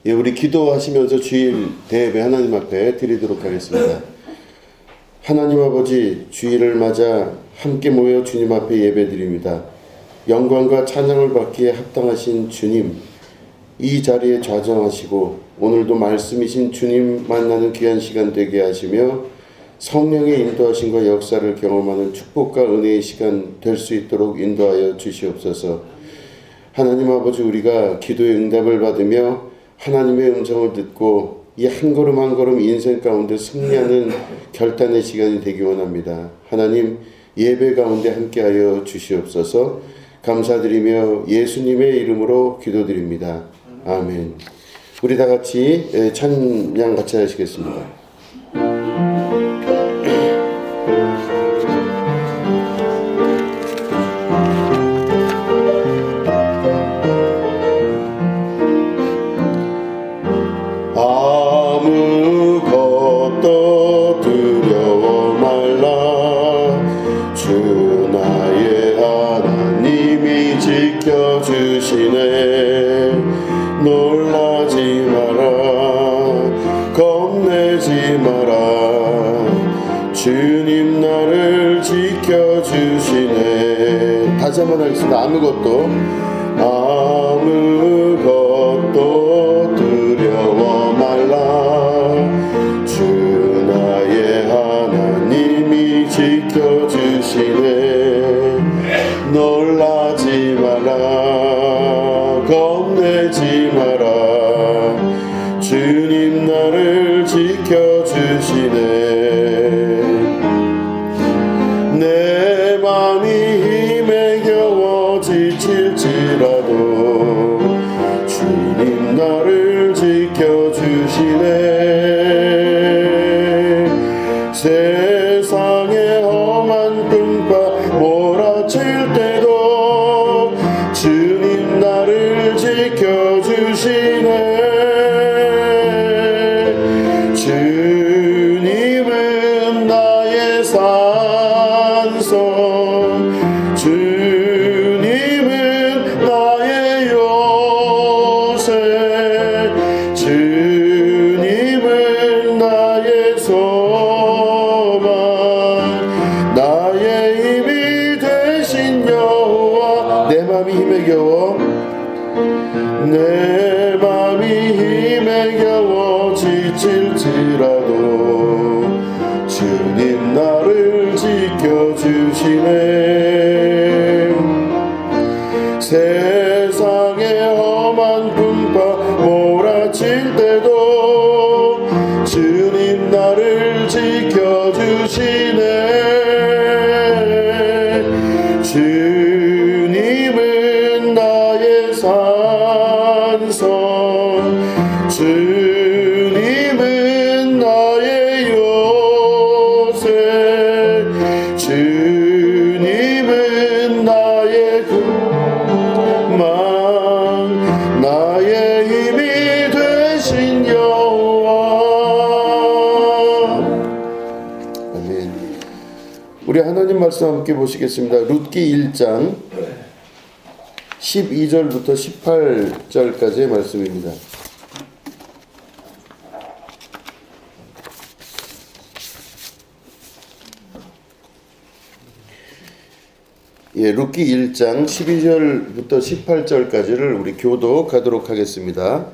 예, 우리 기도하시면서 주일 대예배 하나님 앞에 드리도록 하겠습니다. 하나님 아버지, 주일을 맞아 함께 모여 주님 앞에 예배드립니다. 영광과 찬양을 받기에 합당하신 주님, 이 자리에 좌정하시고 오늘도 말씀이신 주님 만나는 귀한 시간 되게 하시며 성령의 인도하심과 역사를 경험하는 축복과 은혜의 시간 될 수 있도록 인도하여 주시옵소서. 하나님 아버지, 우리가 기도의 응답을 받으며 하나님의 음성을 듣고 이 한 걸음 한 걸음 인생 가운데 승리하는 결단의 시간이 되기 원합니다. 하나님, 예배 가운데 함께하여 주시옵소서. 감사드리며 예수님의 이름으로 기도드립니다. 아멘. 우리 다 같이 찬양 같이 하시겠습니다. 아무것도 두려워 말라. 주 나의 하나님이 지켜주시네. 놀라지 마라, 겁내지 마라. 주님 나를 지켜주시네. 다시 한번 하겠습니다. 아무것도 두려워 말라. 주 나의 하나님이 지켜주시네. 놀라지 마라, 겁내지 마라. 주님 나를 지켜주시네. 내 맘이 힘에 겨워 지칠지라도 주님 나를 지켜주시네. 세상의 험한 끔과 몰아칠 때도 주님 나를 지켜주시네. 주님은 나의 산성, 주님은 나의 요새, 주님은 나의 소망, 나의 힘이 되신 여호와. 내 맘이 힘에 겨워, 내 맘이 힘에 겨워 지칠지라도 주님 나를 지켜주시네. 세상의 험한 풍파 몰아칠 때도 주님 나를 지켜주시네. 주님은 나의 산성, 주님은 나의 요새, 주님은 나의 구망, 나의 힘이 되신 여호와. 아멘. 우리 하나님 말씀 함께 보시겠습니다. 룻기 1장 12절부터 18절까지의 말씀입니다. 예, 룻기 1장 12절부터 18절까지를 우리 교독하도록 하겠습니다.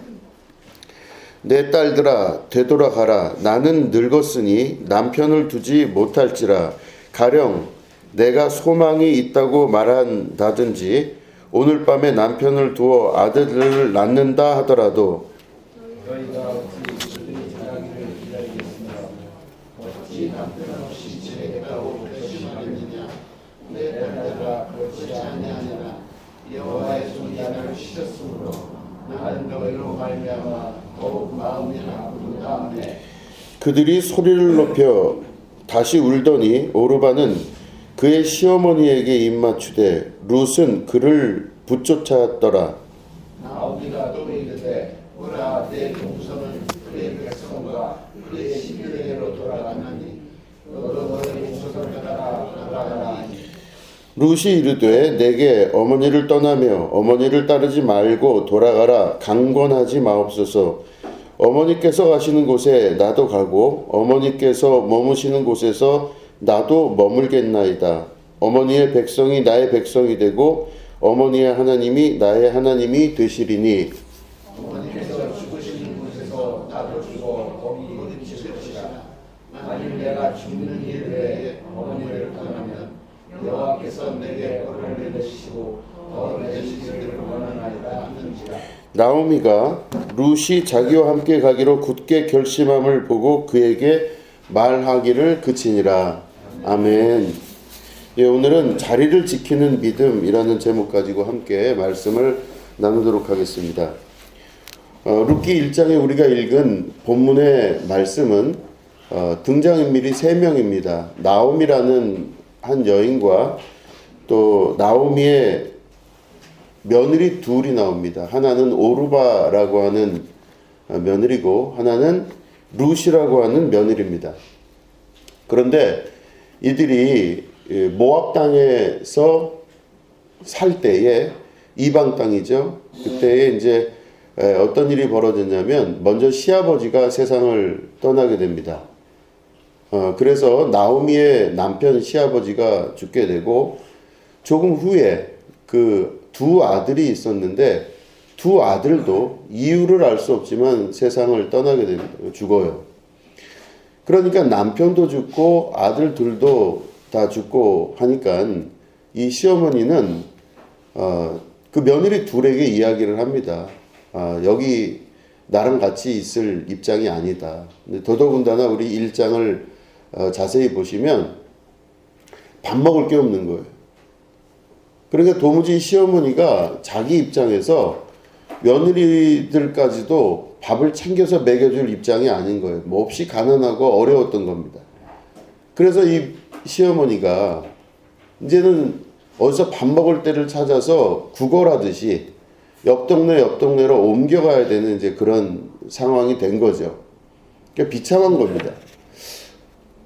내 딸들아, 되돌아가라. 나는 늙었으니 남편을 두지 못할지라. 가령 내가 소망이 있다고 말한다든지 오늘 밤에 남편을 두어 아들을 낳는다 하더라도 여호와의 손이 나를 치셨으므로 나는 너희로 말미암아 더욱 마음이 아프다 하네. 그들이 소리를 높여 다시 울더니 오르바는 그의 시어머니에게 입맞추되 룻은 그를 붙쫓았더라. 나오미가 또 이르되 오라, 내 동서는 그의 백성과 그의 시기대로 돌아가나니 너도 너희 동서를 따라 돌아가라. 룻이 이르되 내게 어머니를 떠나며 어머니를 따르지 말고 돌아가라 강권하지 마옵소서. 어머니께서 가시는 곳에 나도 가고 어머니께서 머무시는 곳에서 나도 머물겠나이다. 어머니의 백성이 나의 백성이 되고 어머니의 하나님이 나의 하나님이 되시리니. 어머니께서 죽으시는 곳에서 나도 죽어 거기 있을 것이라. 만일 내가 죽는 일 외에 어머니를 떠나면 여호와께서 내게 벌을 내리시고 더 내리시기를 원하나이다 하는지라. 나오미가 룻이 자기와 함께 가기로 굳게 결심함을 보고 그에게 말하기를 그치니라. 아멘. 예, 오늘은 자리를 지키는 믿음이라는 제목 가지고 함께 말씀을 나누도록 하겠습니다. 룻기 1장에 우리가 읽은 본문의 말씀은 등장인물이 3명입니다. 나오미라는 한 여인과 또 나오미의 며느리 둘이 나옵니다. 하나는 오르바라고 하는 며느리고 하나는 룻이라고 하는 며느리입니다. 그런데 이들이 모압 땅에서 살 때에 이방 땅이죠. 그때에 이제 어떤 일이 벌어졌냐면 먼저 시아버지가 세상을 떠나게 됩니다. 그래서 나오미의 남편 시아버지가 죽게 되고 조금 후에 그 두 아들이 있었는데 두 아들도 이유를 알 수 없지만 세상을 떠나게 됩니다. 죽어요. 그러니까 남편도 죽고 아들 둘도 다 죽고 하니까 이 시어머니는 그 며느리 둘에게 이야기를 합니다. 여기 나랑 같이 있을 입장이 아니다. 근데 더더군다나 우리 1장을 자세히 보시면 밥 먹을 게 없는 거예요. 그러니까 도무지 시어머니가 자기 입장에서 며느리들까지도 밥을 챙겨서 먹여줄 입장이 아닌 거예요. 몹시 가난하고 어려웠던 겁니다. 그래서 이 시어머니가 이제는 어디서 밥 먹을 때를 찾아서 구걸하듯이 옆 동네로 옮겨가야 되는 이제 그런 상황이 된 거죠. 그러니까 비참한 겁니다.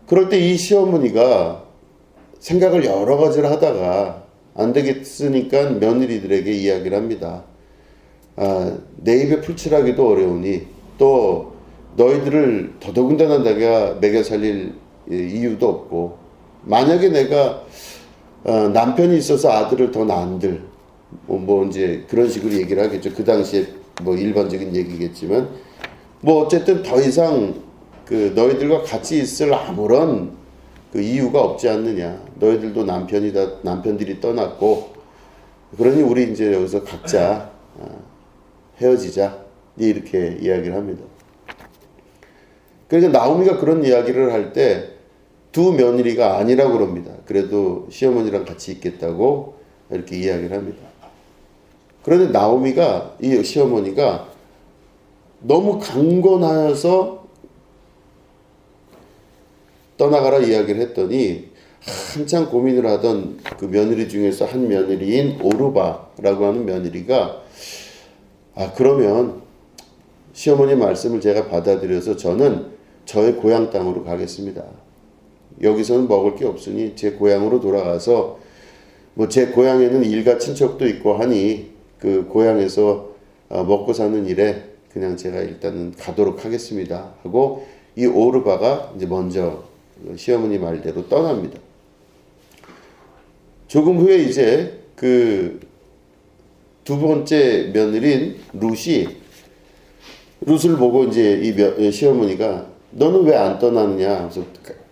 그럴 때 이 시어머니가 생각을 여러 가지를 하다가 안 되겠으니까 며느리들에게 이야기를 합니다. 내 입에 풀칠하기도 어려우니 또 너희들을 더더군다나 내가 먹여 살릴 이유도 없고 만약에 내가 남편이 있어서 아들을 더 낳은들 뭐 이제 그런 식으로 얘기를 하겠죠. 그 당시에 뭐 일반적인 얘기겠지만 뭐 어쨌든 더 이상 그 너희들과 같이 있을 아무런 그 이유가 없지 않느냐. 너희들도 남편들이 떠났고 그러니 우리 이제 여기서 각자 헤어지자 이렇게 이야기를 합니다. 그러니까 나오미가 그런 이야기를 할 때 두 며느리가 아니라고 그럽니다. 그래도 시어머니랑 같이 있겠다고 이렇게 이야기를 합니다. 그런데 나오미가 이 시어머니가 너무 강권하여서 떠나가라 이야기를 했더니 한참 고민을 하던 그 며느리 중에서 한 며느리인 오르바라고 하는 며느리가 그러면 시어머니 말씀을 제가 받아들여서 저는 저의 고향 땅으로 가겠습니다. 여기서는 먹을 게 없으니 제 고향으로 돌아가서 뭐 제 고향에는 일가 친척도 있고 하니 그 고향에서 먹고 사는 일에 그냥 제가 일단은 가도록 하겠습니다 하고 이 오르바가 이제 먼저 시어머니 말대로 떠납니다. 조금 후에 이제 그 두 번째 며느리인 룻을 보고 이제 이 시어머니가 너는 왜 안 떠나느냐? 그래서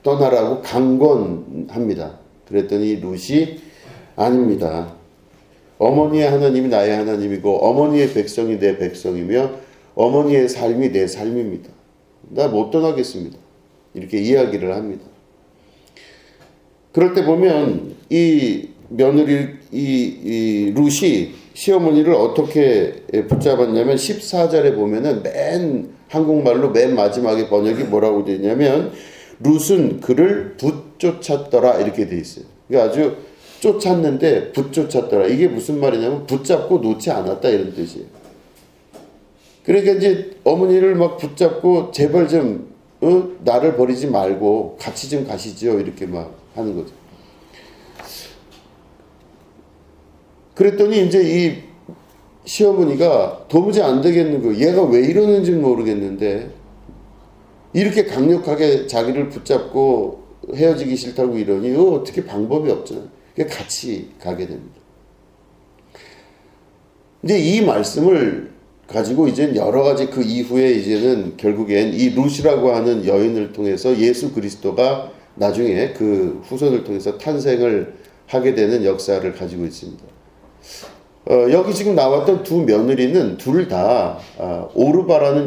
떠나라고 강권합니다. 그랬더니 룻이 아닙니다. 어머니의 하나님이 나의 하나님이고 어머니의 백성이 내 백성이며 어머니의 삶이 내 삶입니다. 나 못 떠나겠습니다. 이렇게 이야기를 합니다. 그럴 때 보면 이 며느리 이 룻이 시어머니를 어떻게 붙잡았냐면 14절에 보면은 한국말로 맨 마지막에 번역이 뭐라고 되냐면 룻은 그를 붙쫓았더라 이렇게 돼 있어요. 그러니까 아주 쫓았는데 붙쫓았더라. 이게 무슨 말이냐면 붙잡고 놓지 않았다 이런 뜻이에요. 그러니까 이제 어머니를 막 붙잡고 제발 좀 나를 버리지 말고 같이 좀 가시죠 이렇게 막 하는 거죠. 그랬더니 이제 이 시어머니가 도무지 안 되겠는 거예요. 얘가 왜 이러는지 모르겠는데 이렇게 강력하게 자기를 붙잡고 헤어지기 싫다고 이러니 어떻게 방법이 없잖아요. 같이 가게 됩니다. 이제 이 말씀을 가지고 이제 여러 가지 그 이후에 이제는 결국엔 이 룻이라고 하는 여인을 통해서 예수 그리스도가 나중에 그 후손을 통해서 탄생을 하게 되는 역사를 가지고 있습니다. 여기 지금 나왔던 두 며느리는 둘 다 오르바라는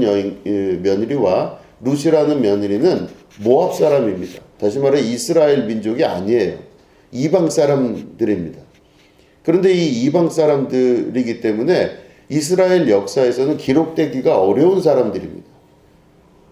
며느리와 룻이라는 며느리는 모압 사람입니다. 다시 말해 이스라엘 민족이 아니에요. 이방 사람들입니다. 그런데 이 이방 사람들이기 때문에 이스라엘 역사에서는 기록되기가 어려운 사람들입니다.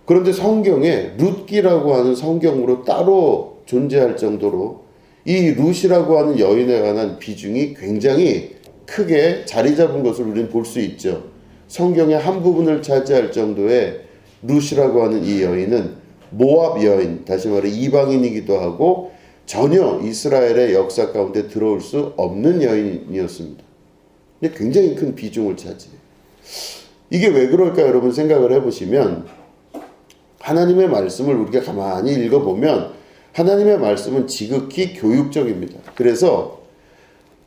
그런데 성경에 룻기라고 하는 성경으로 따로 존재할 정도로 이 룻이라고 하는 여인에 관한 비중이 굉장히 크게 자리 잡은 것을 우리는 볼 수 있죠. 성경의 한 부분을 차지할 정도의 룻이라고 하는 이 여인은 모압 여인, 다시 말해 이방인이기도 하고 전혀 이스라엘의 역사 가운데 들어올 수 없는 여인이었습니다. 근데 굉장히 큰 비중을 차지해요. 이게 왜 그럴까 여러분 생각을 해보시면 하나님의 말씀을 우리가 가만히 읽어보면 하나님의 말씀은 지극히 교육적입니다. 그래서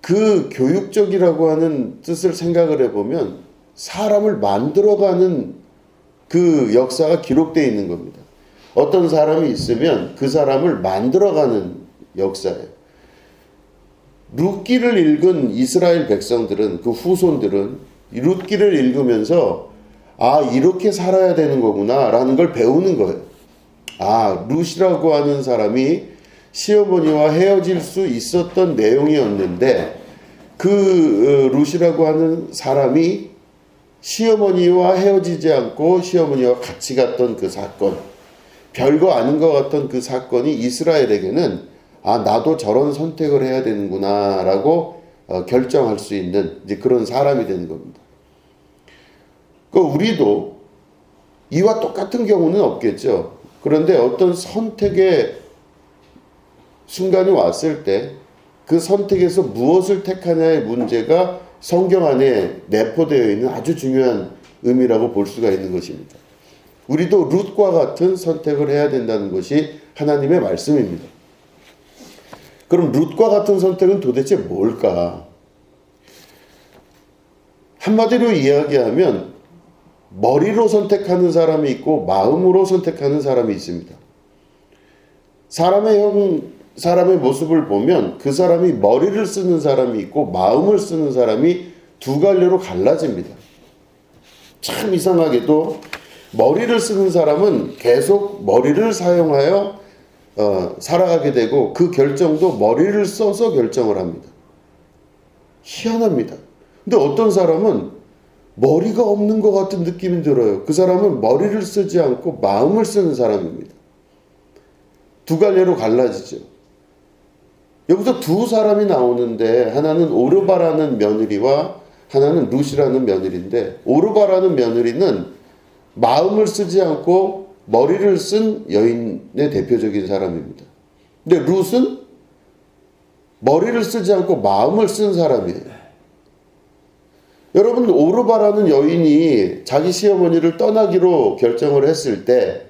그 교육적이라고 하는 뜻을 생각을 해보면 사람을 만들어가는 그 역사가 기록되어 있는 겁니다. 어떤 사람이 있으면 그 사람을 만들어가는 역사예요. 룻기를 읽은 이스라엘 백성들은 그 후손들은 룻기를 읽으면서 이렇게 살아야 되는 거구나 라는 걸 배우는 거예요. 룻이라고 하는 사람이 시어머니와 헤어질 수 있었던 내용이었는데 그 룻이라고 하는 사람이 시어머니와 헤어지지 않고 시어머니와 같이 갔던 그 사건, 별거 아닌 것 같던 그 사건이 이스라엘에게는 나도 저런 선택을 해야 되는구나 라고 결정할 수 있는 이제 그런 사람이 되는 겁니다. 우리도 이와 똑같은 경우는 없겠죠. 그런데 어떤 선택의 순간이 왔을 때 그 선택에서 무엇을 택하냐의 문제가 성경 안에 내포되어 있는 아주 중요한 의미라고 볼 수가 있는 것입니다. 우리도 룻과 같은 선택을 해야 된다는 것이 하나님의 말씀입니다. 그럼 룻과 같은 선택은 도대체 뭘까? 한마디로 이야기하면 머리로 선택하는 사람이 있고 마음으로 선택하는 사람이 있습니다. 사람의 모습을 보면 그 사람이 머리를 쓰는 사람이 있고 마음을 쓰는 사람이 두 갈래로 갈라집니다. 참 이상하게도 머리를 쓰는 사람은 계속 머리를 사용하여 살아가게 되고 그 결정도 머리를 써서 결정을 합니다. 희한합니다. 근데 어떤 사람은 머리가 없는 것 같은 느낌이 들어요. 그 사람은 머리를 쓰지 않고 마음을 쓰는 사람입니다. 두 갈래로 갈라지죠. 여기서 두 사람이 나오는데 하나는 오르바라는 며느리와 하나는 룻이라는 며느리인데 오르바라는 며느리는 마음을 쓰지 않고 머리를 쓴 여인의 대표적인 사람입니다. 근데 룻은 머리를 쓰지 않고 마음을 쓴 사람이에요. 여러분 오르바라는 여인이 자기 시어머니를 떠나기로 결정을 했을 때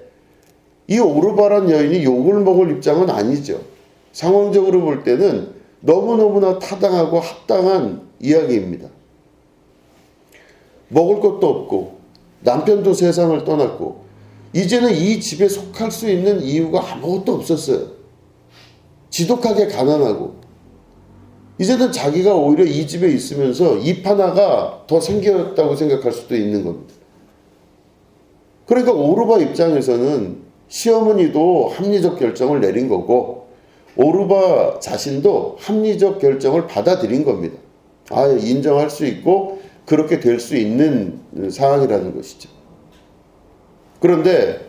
이 오르바라는 여인이 욕을 먹을 입장은 아니죠. 상황적으로 볼 때는 너무너무나 타당하고 합당한 이야기입니다. 먹을 것도 없고 남편도 세상을 떠났고 이제는 이 집에 속할 수 있는 이유가 아무것도 없었어요. 지독하게 가난하고 이제는 자기가 오히려 이 집에 있으면서 입 하나가 더 생겼다고 생각할 수도 있는 겁니다. 그러니까 오르바 입장에서는 시어머니도 합리적 결정을 내린 거고 오르바 자신도 합리적 결정을 받아들인 겁니다. 인정할 수 있고 그렇게 될 수 있는 상황이라는 것이죠. 그런데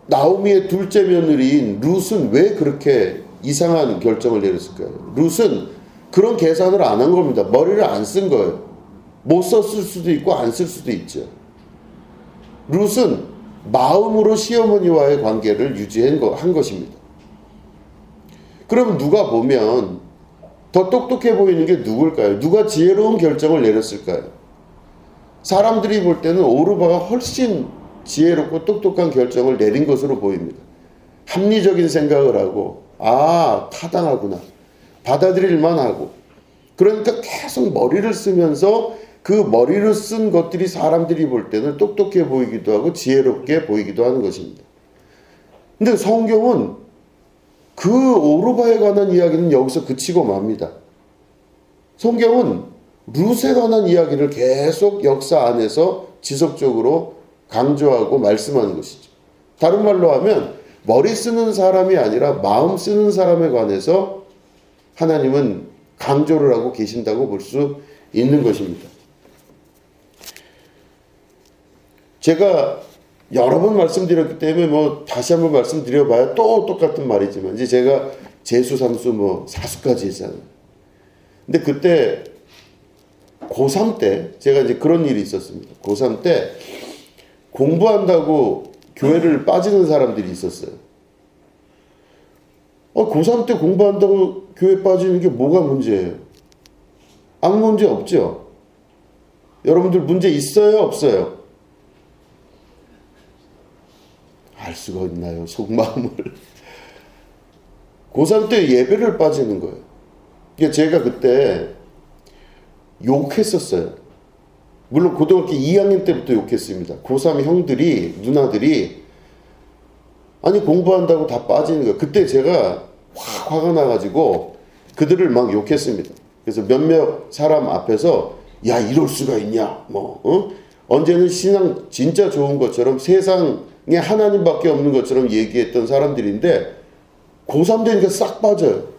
나오미의 둘째 며느리인 룻은 왜 그렇게 이상한 결정을 내렸을까요? 룻은 그런 계산을 안 한 겁니다. 머리를 안 쓴 거예요. 못 썼을 수도 있고 안 쓸 수도 있죠. 룻은 마음으로 시어머니와의 관계를 유지한 것입니다. 그러면 누가 보면 더 똑똑해 보이는 게 누굴까요? 누가 지혜로운 결정을 내렸을까요? 사람들이 볼 때는 오르바가 훨씬 지혜롭고 똑똑한 결정을 내린 것으로 보입니다. 합리적인 생각을 하고 타당하구나. 받아들일만 하고. 그러니까 계속 머리를 쓰면서 그 머리를 쓴 것들이 사람들이 볼 때는 똑똑해 보이기도 하고 지혜롭게 보이기도 하는 것입니다. 근데 성경은 그 오르바에 관한 이야기는 여기서 그치고 맙니다. 성경은 룻에 관한 이야기를 계속 역사 안에서 지속적으로 강조하고 말씀하는 것이죠. 다른 말로 하면 머리 쓰는 사람이 아니라 마음 쓰는 사람에 관해서 하나님은 강조를 하고 계신다고 볼 수 있는 것입니다. 제가 여러 번 말씀드렸기 때문에 다시 한번 말씀드려봐야 또 똑같은 말이지만 이제 제가 재수, 삼수, 사수까지 했잖아요. 근데 그때 고3 때 제가 이제 그런 일이 있었습니다. 고3 때 공부한다고 교회를 빠지는 사람들이 있었어요. 고3 때 공부한다고 교회 빠지는 게 뭐가 문제예요? 아무 문제 없죠? 여러분들 문제 있어요? 없어요? 알 수가 있나요? 속마음을. 고3 때 예배를 빠지는 거예요. 그러니까 제가 그때 욕했었어요. 물론 고등학교 2학년 때부터 욕했습니다. 고3 형들이, 누나들이 아니 공부한다고 다 빠지는 거예요. 그때 제가 확 화가 나가지고 그들을 막 욕했습니다. 그래서 몇몇 사람 앞에서 야 이럴 수가 있냐 언제는 신앙 진짜 좋은 것처럼 세상에 하나님밖에 없는 것처럼 얘기했던 사람들인데 고3 되니까 싹 빠져요.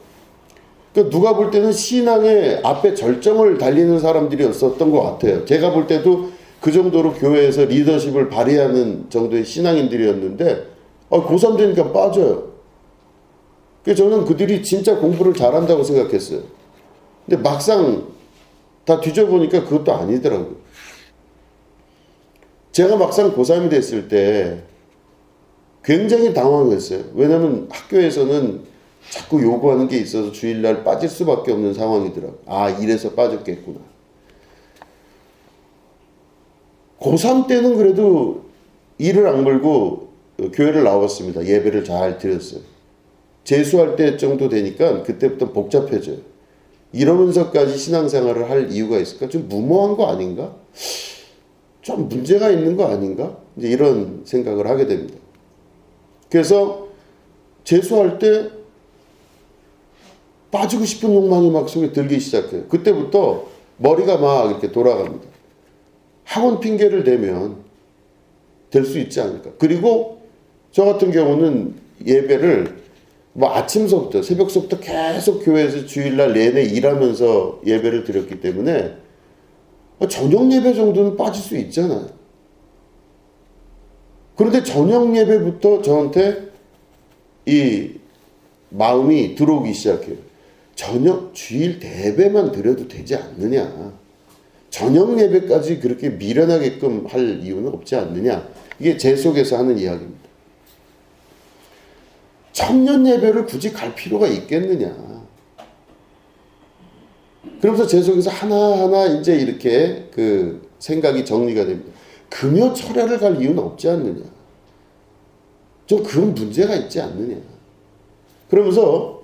그러니까 누가 볼 때는 신앙의 앞에 절정을 달리는 사람들이었었던 것 같아요. 제가 볼 때도 그 정도로 교회에서 리더십을 발휘하는 정도의 신앙인들이었는데 고3 되니까 빠져요. 그래서 저는 그들이 진짜 공부를 잘한다고 생각했어요. 근데 막상 다 뒤져보니까 그것도 아니더라고요. 제가 막상 고3이 됐을 때 굉장히 당황했어요. 왜냐하면 학교에서는 자꾸 요구하는 게 있어서 주일날 빠질 수밖에 없는 상황이더라고요. 이래서 빠졌겠구나. 고3 때는 그래도 이를 악물고 교회를 나왔습니다. 예배를 잘 드렸어요. 재수할 때 정도 되니까 그때부터 복잡해져요. 이러면서까지 신앙생활을 할 이유가 있을까? 좀 무모한 거 아닌가? 좀 문제가 있는 거 아닌가? 이제 이런 생각을 하게 됩니다. 그래서 재수할 때 빠지고 싶은 욕망이 막 속에 들기 시작해요. 그때부터 머리가 막 이렇게 돌아갑니다. 학원 핑계를 대면 될 수 있지 않을까. 그리고 저 같은 경우는 예배를 아침서부터 새벽서부터 계속 교회에서 주일날 내내 일하면서 예배를 드렸기 때문에 저녁 예배 정도는 빠질 수 있잖아요. 그런데 저녁 예배부터 저한테 이 마음이 들어오기 시작해요. 저녁 주일 대배만 드려도 되지 않느냐. 저녁 예배까지 그렇게 미련하게끔 할 이유는 없지 않느냐. 이게 제 속에서 하는 이야기입니다. 청년 예배를 굳이 갈 필요가 있겠느냐. 그러면서 제 속에서 하나하나 이제 이렇게 그 생각이 정리가 됩니다. 금요 철야를 갈 이유는 없지 않느냐. 좀 그런 문제가 있지 않느냐. 그러면서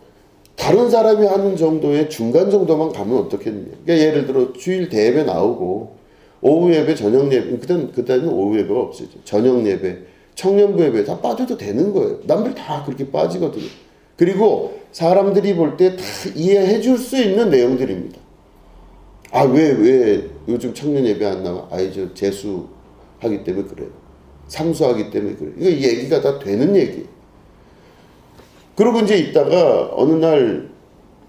다른 사람이 하는 정도의 중간 정도만 가면 어떻겠느냐. 그러니까 예를 들어 주일 대예배 나오고 오후 예배, 저녁 예배, 그때는 오후 예배가 없었죠. 저녁 예배, 청년부 예배 다 빠져도 되는 거예요. 남들 다 그렇게 빠지거든요. 그리고 사람들이 볼 때 다 이해해 줄 수 있는 내용들입니다. 왜 요즘 청년 예배 안 나와? 저 재수하기 때문에 그래요. 삼수하기 때문에 그래요. 이거 얘기가 다 되는 얘기예요. 그러고 이제 있다가 어느 날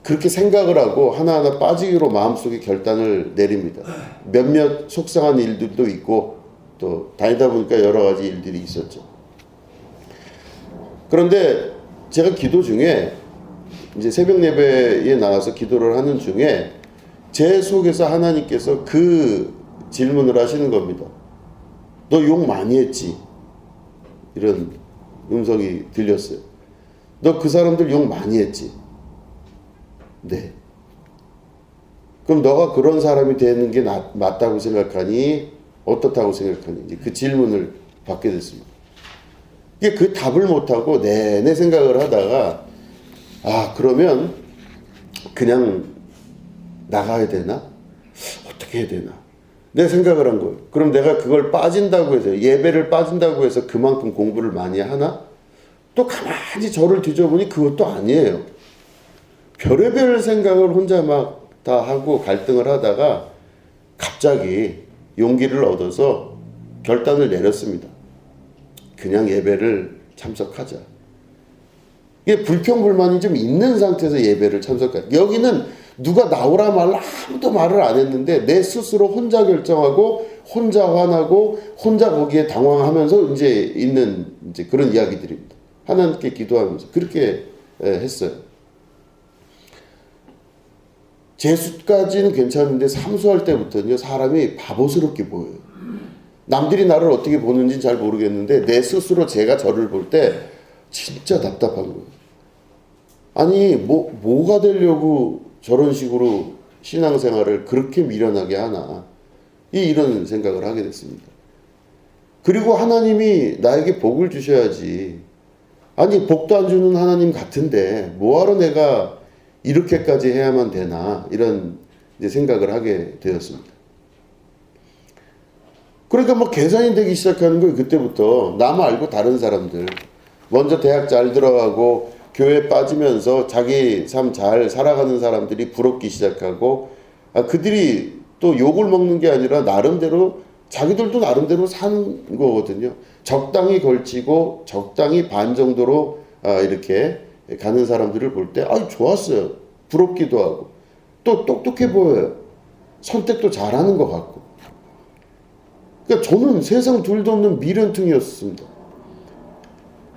그렇게 생각을 하고 하나하나 빠지기로 마음속에 결단을 내립니다. 몇몇 속상한 일들도 있고 또 다니다 보니까 여러 가지 일들이 있었죠. 그런데 제가 기도 중에 이제 새벽 예배에 나가서 기도를 하는 중에 제 속에서 하나님께서 그 질문을 하시는 겁니다. 너 욕 많이 했지? 이런 음성이 들렸어요. 너 그 사람들 욕 많이 했지? 네. 그럼 너가 그런 사람이 되는 게 맞다고 생각하니? 어떻다고 생각하니? 이제 그 질문을 받게 됐습니다. 이게 그 답을 못하고 내내 생각을 하다가, 그러면 그냥 나가야 되나? 어떻게 해야 되나? 내 생각을 한 거예요. 그럼 내가 그걸 빠진다고 해서, 예배를 빠진다고 해서 그만큼 공부를 많이 하나? 또 가만히 저를 뒤져보니 그것도 아니에요. 별의별 생각을 혼자 막 다 하고 갈등을 하다가 갑자기 용기를 얻어서 결단을 내렸습니다. 그냥 예배를 참석하자. 이게 불평불만이 좀 있는 상태에서 예배를 참석하자. 여기는 누가 나오라 말라 아무도 말을 안 했는데 내 스스로 혼자 결정하고 혼자 화나고 혼자 거기에 당황하면서 있는 그런 이야기들입니다. 하나님께 기도하면서 그렇게 했어요. 재수까지는 괜찮은데 삼수할 때부터는요, 사람이 바보스럽게 보여요. 남들이 나를 어떻게 보는지는 잘 모르겠는데 내 스스로 제가 저를 볼 때 진짜 답답한 거예요. 아니 뭐가 되려고 저런 식으로 신앙생활을 그렇게 미련하게 하나, 이런 생각을 하게 됐습니다. 그리고 하나님이 나에게 복을 주셔야지, 아니 복도 안 주는 하나님 같은데 뭐하러 내가 이렇게까지 해야만 되나, 이런 생각을 하게 되었습니다. 그러니까 뭐 계산이 되기 시작하는 거예요. 그때부터 나 말고 다른 사람들, 먼저 대학 잘 들어가고 교회 빠지면서 자기 삶 잘 살아가는 사람들이 부럽기 시작하고, 그들이 또 욕을 먹는 게 아니라 나름대로 자기들도 나름대로 사는 거거든요. 적당히 걸치고 적당히 반 정도로 이렇게 가는 사람들을 볼 때 좋았어요. 부럽기도 하고 또 똑똑해 보여요. 선택도 잘하는 것 같고. 그러니까 저는 세상 둘도 없는 미련퉁이었습니다.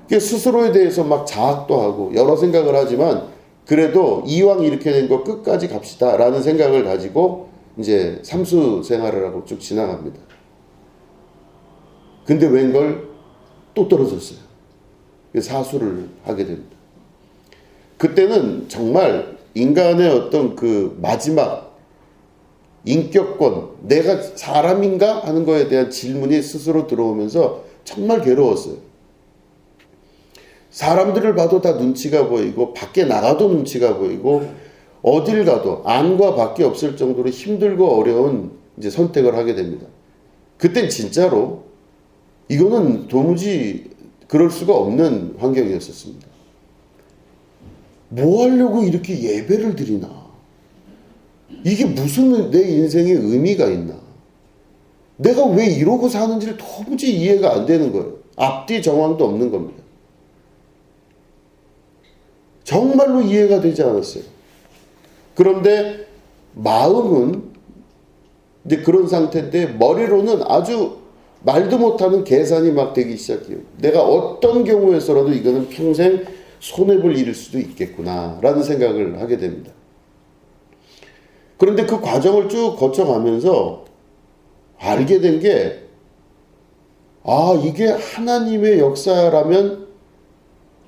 스스로에 대해서 막 자학도 하고 여러 생각을 하지만 그래도 이왕 이렇게 된 거 끝까지 갑시다 라는 생각을 가지고 이제 삼수 생활을 하고 쭉 지나갑니다. 근데 웬걸 또 떨어졌어요. 사수를 하게 됩니다. 그때는 정말 인간의 어떤 그 마지막 인격권, 내가 사람인가 하는 거에 대한 질문이 스스로 들어오면서 정말 괴로웠어요. 사람들을 봐도 다 눈치가 보이고 밖에 나가도 눈치가 보이고 어딜 가도 안과 밖에 없을 정도로 힘들고 어려운 선택을 하게 됩니다. 그때 진짜로 이거는 도무지 그럴 수가 없는 환경이었었습니다. 뭐 하려고 이렇게 예배를 드리나? 이게 무슨 내 인생에 의미가 있나? 내가 왜 이러고 사는지를 도무지 이해가 안 되는 거예요. 앞뒤 정황도 없는 겁니다. 정말로 이해가 되지 않았어요. 그런데 마음은 그런 상태인데 머리로는 아주 말도 못하는 계산이 막 되기 시작해요. 내가 어떤 경우에서라도 이거는 평생 손해볼 일일 수도 있겠구나 라는 생각을 하게 됩니다. 그런데 그 과정을 쭉 거쳐가면서 알게 된 게, 이게 하나님의 역사라면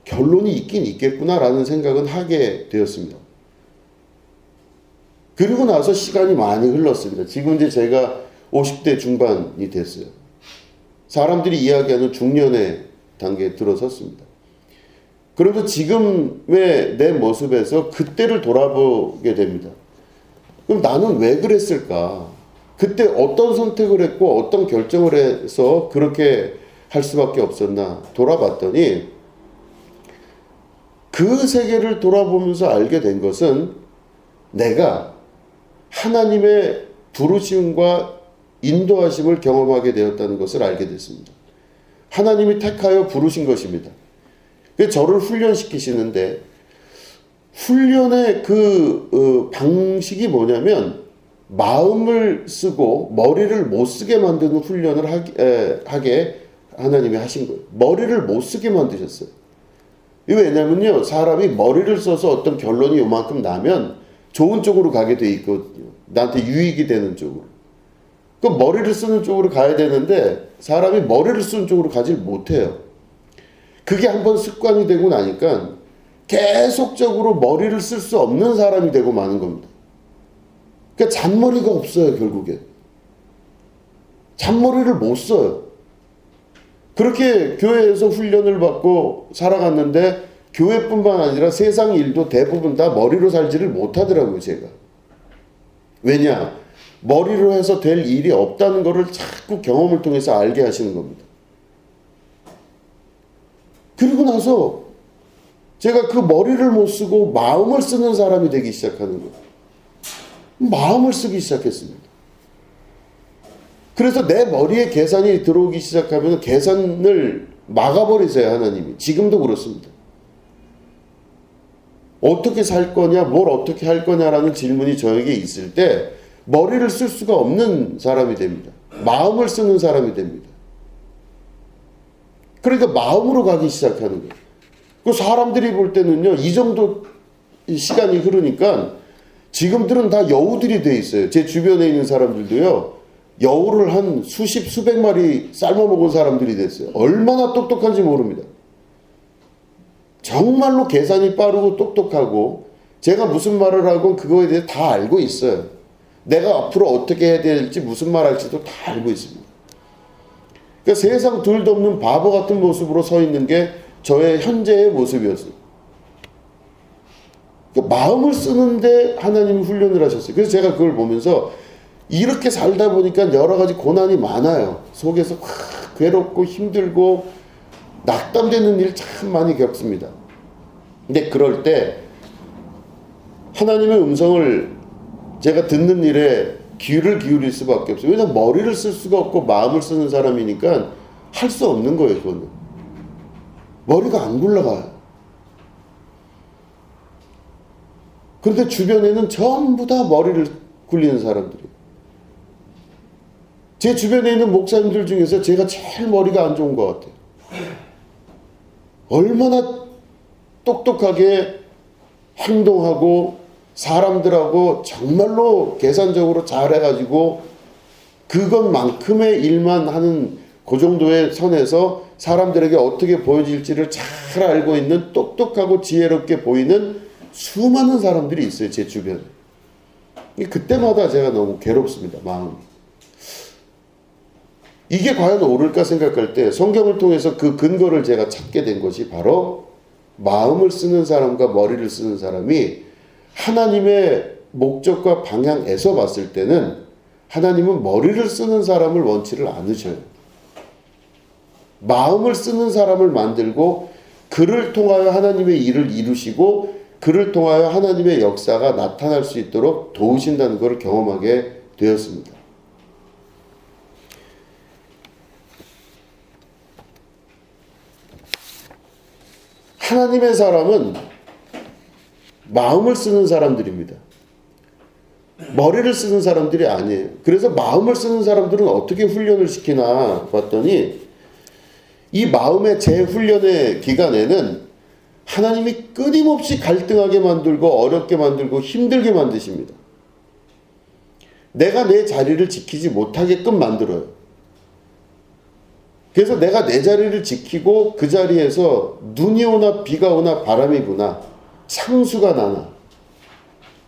결론이 있긴 있겠구나 라는 생각은 하게 되었습니다. 그리고 나서 시간이 많이 흘렀습니다. 지금 제가 50대 중반이 됐어요. 사람들이 이야기하는 중년의 단계에 들어섰습니다. 그래도 지금의 내 모습에서 그때를 돌아보게 됩니다. 그럼 나는 왜 그랬을까? 그때 어떤 선택을 했고 어떤 결정을 해서 그렇게 할 수밖에 없었나 돌아봤더니 그 세계를 돌아보면서 알게 된 것은 내가 하나님의 부르심과 인도하심을 경험하게 되었다는 것을 알게 됐습니다. 하나님이 택하여 부르신 것입니다. 저를 훈련시키시는데 훈련의 그 방식이 뭐냐면 마음을 쓰고 머리를 못 쓰게 만드는 훈련을 하게 하나님이 하신 거예요. 머리를 못 쓰게 만드셨어요. 왜냐면요, 사람이 머리를 써서 어떤 결론이 요만큼 나면 좋은 쪽으로 가게 돼 있거든요. 나한테 유익이 되는 쪽으로. 그 머리를 쓰는 쪽으로 가야 되는데 사람이 머리를 쓰는 쪽으로 가질 못해요. 그게 한번 습관이 되고 나니까 계속적으로 머리를 쓸 수 없는 사람이 되고 마는 겁니다. 그러니까 잔머리가 없어요. 결국에 잔머리를 못 써요. 그렇게 교회에서 훈련을 받고 살아갔는데 교회뿐만 아니라 세상 일도 대부분 다 머리로 살지를 못하더라고요. 제가. 왜냐? 머리로 해서 될 일이 없다는 것을 자꾸 경험을 통해서 알게 하시는 겁니다. 그리고 나서 제가 그 머리를 못 쓰고 마음을 쓰는 사람이 되기 시작하는 거예요. 마음을 쓰기 시작했습니다. 그래서 내 머리에 계산이 들어오기 시작하면 계산을 막아버리세요. 하나님이. 지금도 그렇습니다. 어떻게 살 거냐, 뭘 어떻게 할 거냐라는 질문이 저에게 있을 때 머리를 쓸 수가 없는 사람이 됩니다. 마음을 쓰는 사람이 됩니다. 그러니까 마음으로 가기 시작하는 거예요. 그 사람들이 볼 때는요, 이 정도 시간이 흐르니까 지금들은 다 여우들이 돼 있어요. 제 주변에 있는 사람들도요, 여우를 한 수십, 수백 마리 삶아먹은 사람들이 됐어요. 얼마나 똑똑한지 모릅니다. 정말로 계산이 빠르고 똑똑하고, 제가 무슨 말을 하건 그거에 대해 다 알고 있어요. 내가 앞으로 어떻게 해야 될지, 무슨 말 할지도 다 알고 있습니다. 그러니까 세상 둘도 없는 바보 같은 모습으로 서 있는 게 저의 현재의 모습이었어요. 그러니까 마음을 쓰는데 하나님이 훈련을 하셨어요. 그래서 제가 그걸 보면서 이렇게 살다 보니까 여러 가지 고난이 많아요. 속에서 괴롭고 힘들고 낙담되는 일 참 많이 겪습니다. 근데 그럴 때 하나님의 음성을 제가 듣는 일에 귀를 기울일 수밖에 없어요. 왜냐하면 머리를 쓸 수가 없고 마음을 쓰는 사람이니까 할 수 없는 거예요. 그거는 머리가 안 굴러가요. 그런데 주변에는 전부 다 머리를 굴리는 사람들이에요. 제 주변에 있는 목사님들 중에서 제가 제일 머리가 안 좋은 것 같아요. 얼마나 똑똑하게 행동하고 사람들하고 정말로 계산적으로 잘해가지고 그것만큼의 일만 하는 그 정도의 선에서 사람들에게 어떻게 보여질지를 잘 알고 있는 똑똑하고 지혜롭게 보이는 수많은 사람들이 있어요. 제 주변에. 그때마다 제가 너무 괴롭습니다. 마음이. 이게 과연 옳을까 생각할 때 성경을 통해서 그 근거를 제가 찾게 된 것이 바로 마음을 쓰는 사람과 머리를 쓰는 사람이 하나님의 목적과 방향에서 봤을 때는 하나님은 머리를 쓰는 사람을 원치를 않으셔요. 마음을 쓰는 사람을 만들고 그를 통하여 하나님의 일을 이루시고 그를 통하여 하나님의 역사가 나타날 수 있도록 도우신다는 것을 경험하게 되었습니다. 하나님의 사람은 마음을 쓰는 사람들입니다. 머리를 쓰는 사람들이 아니에요. 그래서 마음을 쓰는 사람들은 어떻게 훈련을 시키나 봤더니 이 마음의 재훈련의 기간에는 하나님이 끊임없이 갈등하게 만들고 어렵게 만들고 힘들게 만드십니다. 내가 내 자리를 지키지 못하게끔 만들어요. 그래서 내가 내 자리를 지키고 그 자리에서 눈이 오나 비가 오나 바람이 부나 상수가 나나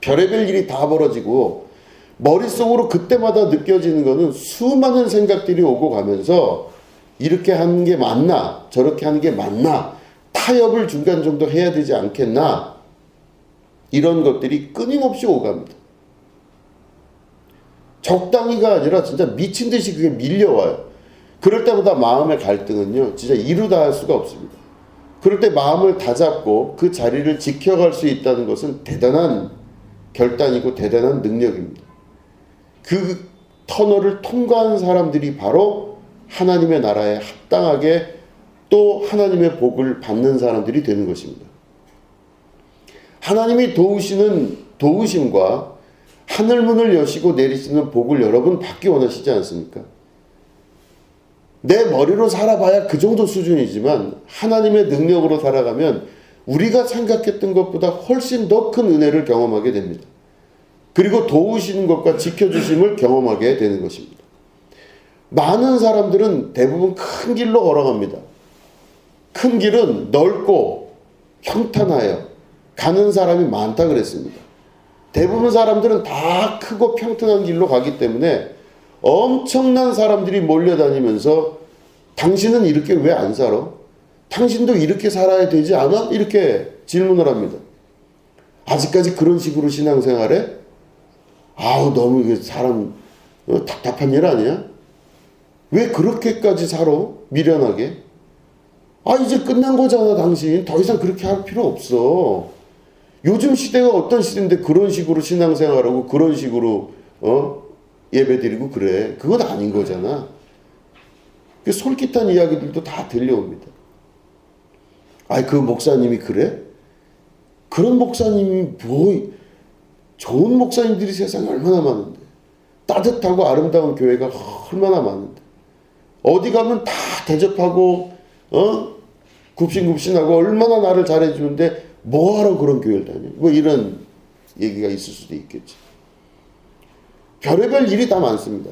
별의별 일이 다 벌어지고 머릿속으로 그때마다 느껴지는 것은 수많은 생각들이 오고 가면서 이렇게 하는 게 맞나 저렇게 하는 게 맞나 타협을 중간 정도 해야 되지 않겠나 이런 것들이 끊임없이 오갑니다. 적당히가 아니라 진짜 미친 듯이 그게 밀려와요. 그럴 때마다 마음의 갈등은요 진짜 이루다 할 수가 없습니다. 그럴 때 마음을 다잡고 그 자리를 지켜갈 수 있다는 것은 대단한 결단이고 대단한 능력입니다. 그 터널을 통과한 사람들이 바로 하나님의 나라에 합당하게 또 하나님의 복을 받는 사람들이 되는 것입니다. 하나님이 도우시는 도우심과 하늘문을 여시고 내리시는 복을 여러분 받기 원하시지 않습니까? 내 머리로 살아봐야 그 정도 수준이지만 하나님의 능력으로 살아가면 우리가 생각했던 것보다 훨씬 더 큰 은혜를 경험하게 됩니다. 그리고 도우시는 것과 지켜주심을 경험하게 되는 것입니다. 많은 사람들은 대부분 큰 길로 걸어갑니다. 큰 길은 넓고 평탄하여 가는 사람이 많다 그랬습니다. 대부분 사람들은 다 크고 평등한 길로 가기 때문에 엄청난 사람들이 몰려다니면서 당신은 이렇게 왜 안 살아? 당신도 이렇게 살아야 되지 않아? 이렇게 질문을 합니다. 아직까지 그런 식으로 신앙생활해? 아우 너무 이게 사람 답답한 일 아니야? 왜 그렇게까지 살아? 미련하게? 아 이제 끝난 거잖아 당신. 더 이상 그렇게 할 필요 없어. 요즘 시대가 어떤 시대인데 그런 식으로 신앙생활하고 그런 식으로 예배드리고 그래. 그건 아닌 거잖아. 그 솔깃한 이야기들도 다 들려옵니다. 아이 그 목사님이 그래? 그런 목사님이 뭐 좋은 목사님들이 세상에 얼마나 많은데 따뜻하고 아름다운 교회가 얼마나 많은데 어디 가면 다 대접하고 굽신굽신하고 얼마나 나를 잘해주는데 뭐하러 그런 교회를 다녀? 뭐 이런 얘기가 있을 수도 있겠지. 별의별 일이 다 많습니다.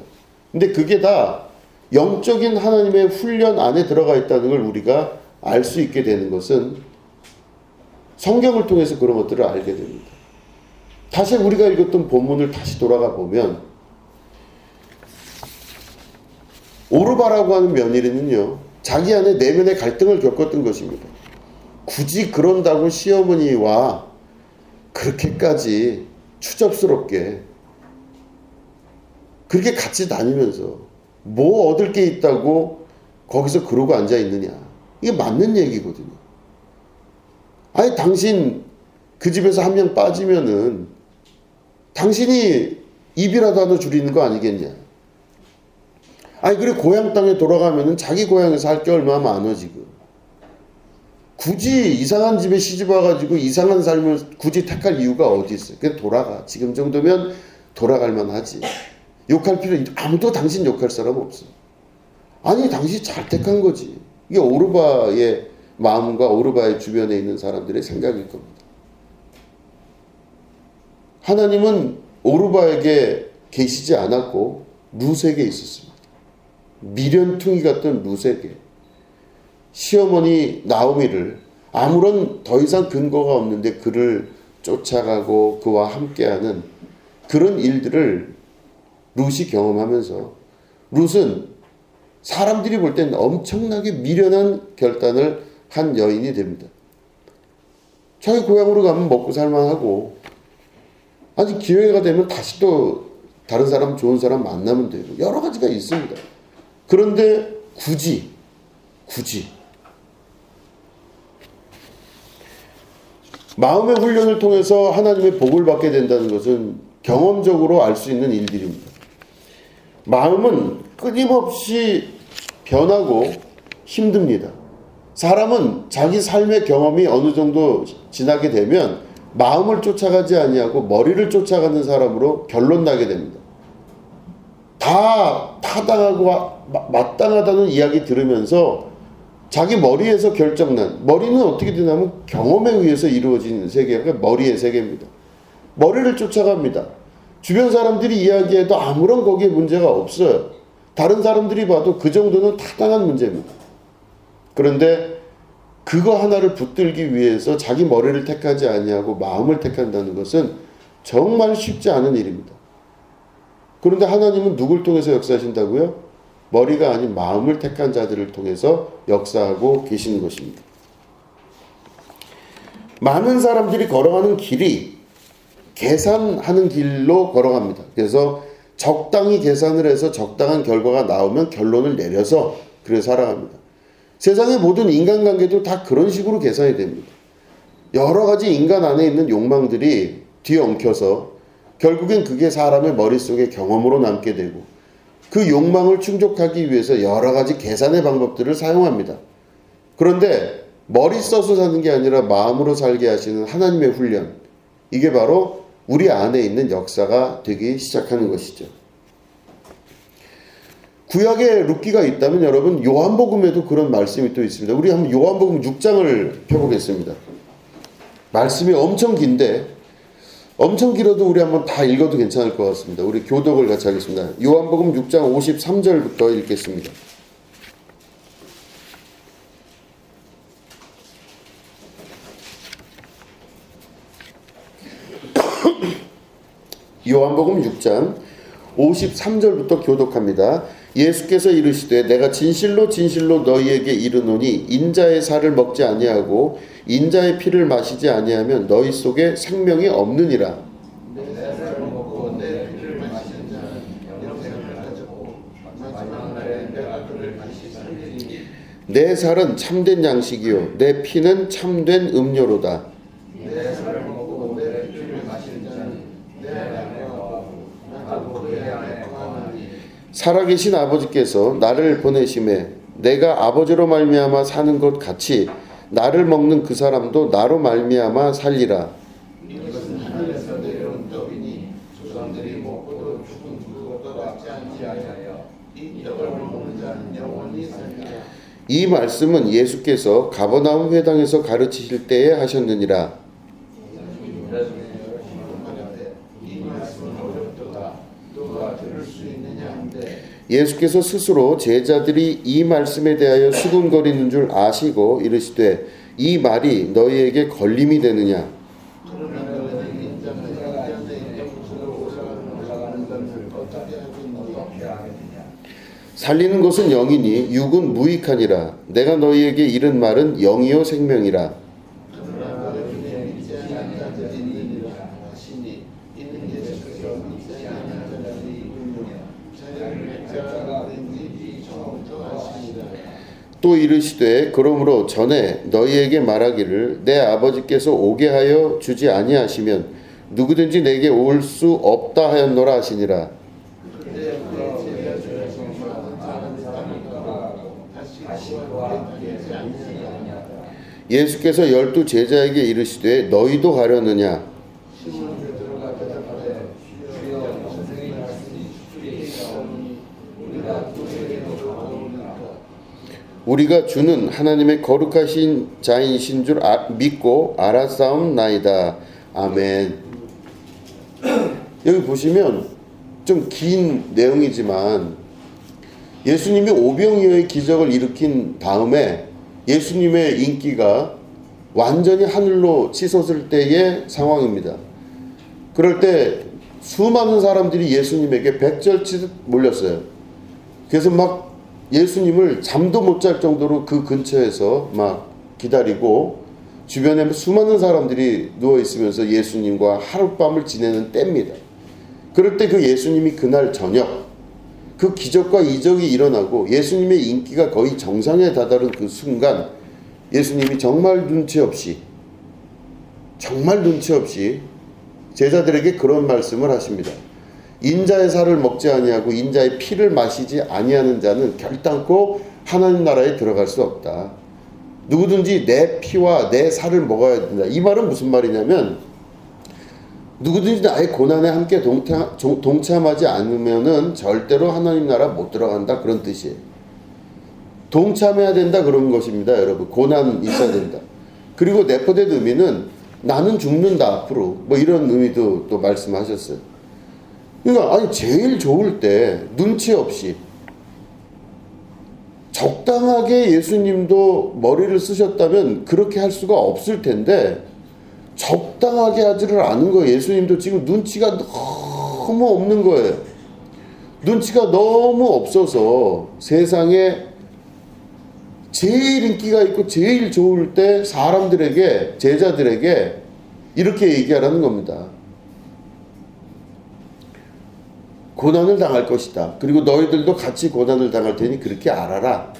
근데 그게 다 영적인 하나님의 훈련 안에 들어가 있다는 걸 우리가 알 수 있게 되는 것은 성경을 통해서 그런 것들을 알게 됩니다. 다시 우리가 읽었던 본문을 다시 돌아가 보면 오르바라고 하는 며느리는요. 자기 안에 내면의 갈등을 겪었던 것입니다. 굳이 그런다고 시어머니와 그렇게까지 추접스럽게 그렇게 같이 다니면서 뭐 얻을 게 있다고 거기서 그러고 앉아 있느냐. 이게 맞는 얘기거든요. 아니 당신 그 집에서 한 명 빠지면은 당신이 입이라도 하나 줄이는 거 아니겠냐. 아니 그래 고향 땅에 돌아가면은 자기 고향에서 할 게 얼마나 많아 지금. 굳이 이상한 집에 시집 와가지고 이상한 삶을 굳이 택할 이유가 어디 있어요. 그냥 돌아가. 지금 정도면 돌아갈 만하지. 욕할 필요 아무도 당신 욕할 사람 없어. 아니 당신 잘 택한 거지. 이게 오르바의 마음과 오르바의 주변에 있는 사람들의 생각일 겁니다. 하나님은 오르바에게 계시지 않았고 룻에게 있었습니다. 미련퉁이 같던 룻에게 시어머니 나오미를 아무런 더 이상 근거가 없는데 그를 쫓아가고 그와 함께하는 그런 일들을 룻이 경험하면서 룻은 사람들이 볼 땐 엄청나게 미련한 결단을 한 여인이 됩니다. 자기 고향으로 가면 먹고 살만하고 아니 기회가 되면 다시 또 다른 사람 좋은 사람 만나면 되고 여러 가지가 있습니다. 그런데 굳이 마음의 훈련을 통해서 하나님의 복을 받게 된다는 것은 경험적으로 알 수 있는 일들입니다. 마음은 끊임없이 변하고 힘듭니다. 사람은 자기 삶의 경험이 어느 정도 지나게 되면 마음을 쫓아가지 아니하고 머리를 쫓아가는 사람으로 결론 나게 됩니다. 다 타당하고 마땅하다는 이야기 들으면서 자기 머리에서 결정난, 머리는 어떻게 되냐면 경험에 의해서 이루어진 세계가 머리의 세계입니다. 머리를 쫓아갑니다. 주변 사람들이 이야기해도 아무런 거기에 문제가 없어요. 다른 사람들이 봐도 그 정도는 타당한 문제입니다. 그런데 그거 하나를 붙들기 위해서 자기 머리를 택하지 아니하고 마음을 택한다는 것은 정말 쉽지 않은 일입니다. 그런데 하나님은 누굴 통해서 역사하신다고요? 머리가 아닌 마음을 택한 자들을 통해서 역사하고 계시는 것입니다. 많은 사람들이 걸어가는 길이 계산하는 길로 걸어갑니다. 그래서 적당히 계산을 해서 적당한 결과가 나오면 결론을 내려서 그렇게 살아갑니다. 세상의 모든 인간관계도 다 그런 식으로 계산이 됩니다. 여러 가지 인간 안에 있는 욕망들이 뒤엉켜서 결국엔 그게 사람의 머릿속에 경험으로 남게 되고 그 욕망을 충족하기 위해서 여러 가지 계산의 방법들을 사용합니다. 그런데 머리 써서 사는 게 아니라 마음으로 살게 하시는 하나님의 훈련, 이게 바로 우리 안에 있는 역사가 되기 시작하는 것이죠. 구약에 룻기가 있다면 여러분 요한복음에도 그런 말씀이 또 있습니다. 우리 한번 요한복음 6장을 펴보겠습니다. 말씀이 엄청 긴데 엄청 길어도 우리 한번 다 읽어도 괜찮을 것 같습니다. 우리 교독을 같이 하겠습니다. 요한복음 6장 53절부터 읽겠습니다. 요한복음 6장 53절부터 교독합니다. 예수께서 이르시되 내가 진실로 진실로 너희에게 이르노니 인자의 살을 먹지 아니하고 인자의 피를 마시지 아니하면 너희 속에 생명이 없느니라. 내 살을 먹고 내 피를 마시는 자는 영생을 가지고 마지막 날에 내가 그를 다시 살리리니 내 살은 참된 양식이요 내 피는 참된 음료로다. 내 살을 먹고 내 피를 마시는 자는 내 안에 거하고 나도 그의 안에 거하나니 살아계신 아버지께서 나를 보내심에 내가 아버지로 말미암아 사는 것 같이 나를 먹는 그 사람도 나로 말미암아 살리라. 이것은 하늘에서 내려온 떡이니 조상들이 먹고도 죽은 그것과 같지 아니하여 이 떡을 먹는 자는 영원히 살리라. 이 말씀은 예수께서 가버나움 회당에서 가르치실 때에 하셨느니라. 이 말씀은 어렵도다 누가 들을 수 있느냐 한데 예수께서 스스로 제자들이 이 말씀에 대하여 수군거리는 줄 아시고 이르시되 이 말이 너희에게 걸림이 되느냐. 그러면 너희는 인자가 영으로 올라가는 것을 어떻게 하겠느냐. 살리는 것은 영이니 육은 무익하니라. 내가 너희에게 이른 말은 영이요 생명이라. 그러나 너희는 믿지 않는 자들이 있느니라 하시니 이는 예수께서 믿지 않는 자들이 있느냐 자기를 맺자가 된지 처음부터 하시니라. 또 이르시되 그러므로 전에 너희에게 말하기를 내 아버지께서 오게 하여 주지 아니하시면 누구든지 내게 올 수 없다 하였노라 하시니라. 그때부터 제자 중에서 많은 사람이 떠나가고 다시 그와 함께 있지 아니하니라. 예수께서 12 제자에게 이르시되 너희도 가려느냐. 시몬 베드로가 대답하되 주여 선생의 말씀이 주께이사오니 우리가 누구에게도 가오리까. 우리가 주는 하나님의 거룩하신 자이신 줄 믿고 알았사옵나이다. 아멘. 여기 보시면 좀 긴 내용이지만 예수님이 오병이어의 기적을 일으킨 다음에 예수님의 인기가 완전히 하늘로 치솟을 때의 상황입니다. 그럴 때 수많은 사람들이 예수님에게 백절치듯 몰렸어요. 그래서 막 예수님을 잠도 못 잘 정도로 그 근처에서 막 기다리고 주변에 수많은 사람들이 누워 있으면서 예수님과 하룻밤을 지내는 때입니다. 그럴 때 그 예수님이 그날 저녁 그 기적과 이적이 일어나고 예수님의 인기가 거의 정상에 다다른 그 순간 예수님이 정말 눈치 없이 제자들에게 그런 말씀을 하십니다. 인자의 살을 먹지 아니하고 인자의 피를 마시지 아니하는 자는 결단코 하나님 나라에 들어갈 수 없다. 누구든지 내 피와 내 살을 먹어야 된다. 이 말은 무슨 말이냐면 누구든지 나의 고난에 함께 동참하지 않으면은 절대로 하나님 나라 못 들어간다. 그런 뜻이에요. 동참해야 된다 그런 것입니다. 여러분. 고난 있어야 된다. 그리고 네포된 의미는 나는 죽는다 앞으로 뭐 이런 의미도 또 말씀하셨어요. 그러니까 아니 제일 좋을 때 눈치 없이 적당하게 예수님도 머리를 쓰셨다면 그렇게 할 수가 없을 텐데 적당하게 하지를 않은 거예요. 예수님도 지금 눈치가 너무 없는 거예요. 눈치가 너무 없어서 세상에 제일 인기가 있고 제일 좋을 때 사람들에게 제자들에게 이렇게 얘기하라는 겁니다. 고난을 당할 것이다. 그리고 너희들도 같이 고난을 당할 테니 그렇게 알아라.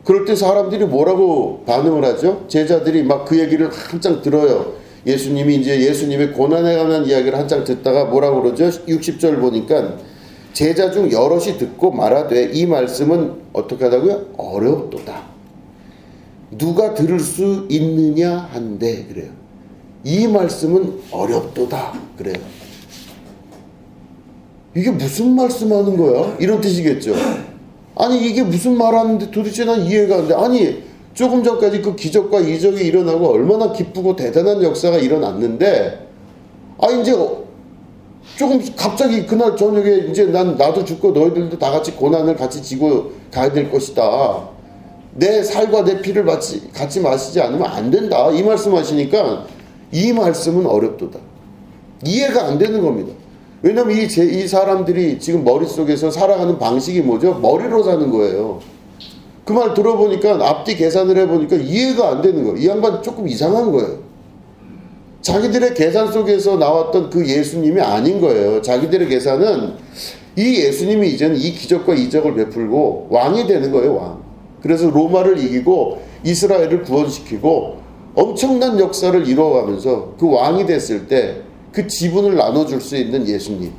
그럴 때 사람들이 뭐라고 반응을 하죠? 제자들이 막 그 얘기를 한창 들어요. 예수님이 이제 예수님의 고난에 관한 이야기를 한창 듣다가 뭐라고 그러죠? 60절 보니까 제자 중 여럿이 듣고 말하되 이 말씀은 어떻게 하다고요? 어렵도다. 누가 들을 수 있느냐 한데 그래요. 이 말씀은 어렵도다 그래요. 이게 무슨 말씀하는 거야? 이런 뜻이겠죠. 아니 이게 무슨 말하는데 도대체 난 이해가 안 돼. 아니 조금 전까지 그 기적과 이적이 일어나고 얼마나 기쁘고 대단한 역사가 일어났는데 이제 조금 갑자기 그날 저녁에 이제 나도 죽고 너희들도 다 같이 고난을 같이 지고 가야 될 것이다. 내 살과 내 피를 같이 마시지 않으면 안 된다. 이 말씀 하시니까 이 말씀은 어렵도다. 이해가 안 되는 겁니다. 왜냐면 이 사람들이 지금 머릿속에서 살아가는 방식이 뭐죠? 머리로 사는 거예요. 그 말 들어보니까 앞뒤 계산을 해보니까 이해가 안 되는 거예요. 이 양반 조금 이상한 거예요. 자기들의 계산 속에서 나왔던 그 예수님이 아닌 거예요. 자기들의 계산은 이 예수님이 이제는 이 기적과 이적을 베풀고 왕이 되는 거예요. 왕. 그래서 로마를 이기고 이스라엘을 구원시키고 엄청난 역사를 이루어가면서 그 왕이 됐을 때 그 지분을 나눠줄 수 있는 예수님.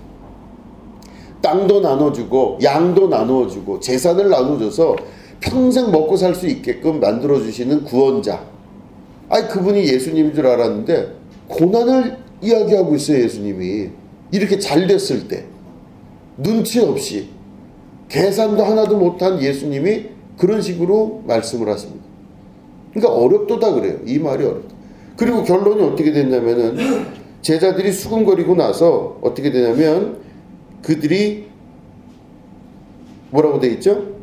땅도 나눠주고 양도 나눠주고 재산을 나눠줘서 평생 먹고 살 수 있게끔 만들어주시는 구원자. 아니 그분이 예수님인 줄 알았는데 고난을 이야기하고 있어요. 예수님이 이렇게 잘 됐을 때 눈치 없이 계산도 하나도 못한 예수님이 그런 식으로 말씀을 하십니다. 그러니까 어렵도다 그래요. 이 말이 어렵다. 그리고 결론이 어떻게 됐냐면은 제자들이 수군거리고 나서 어떻게 되냐면 그들이 뭐라고 돼 있죠?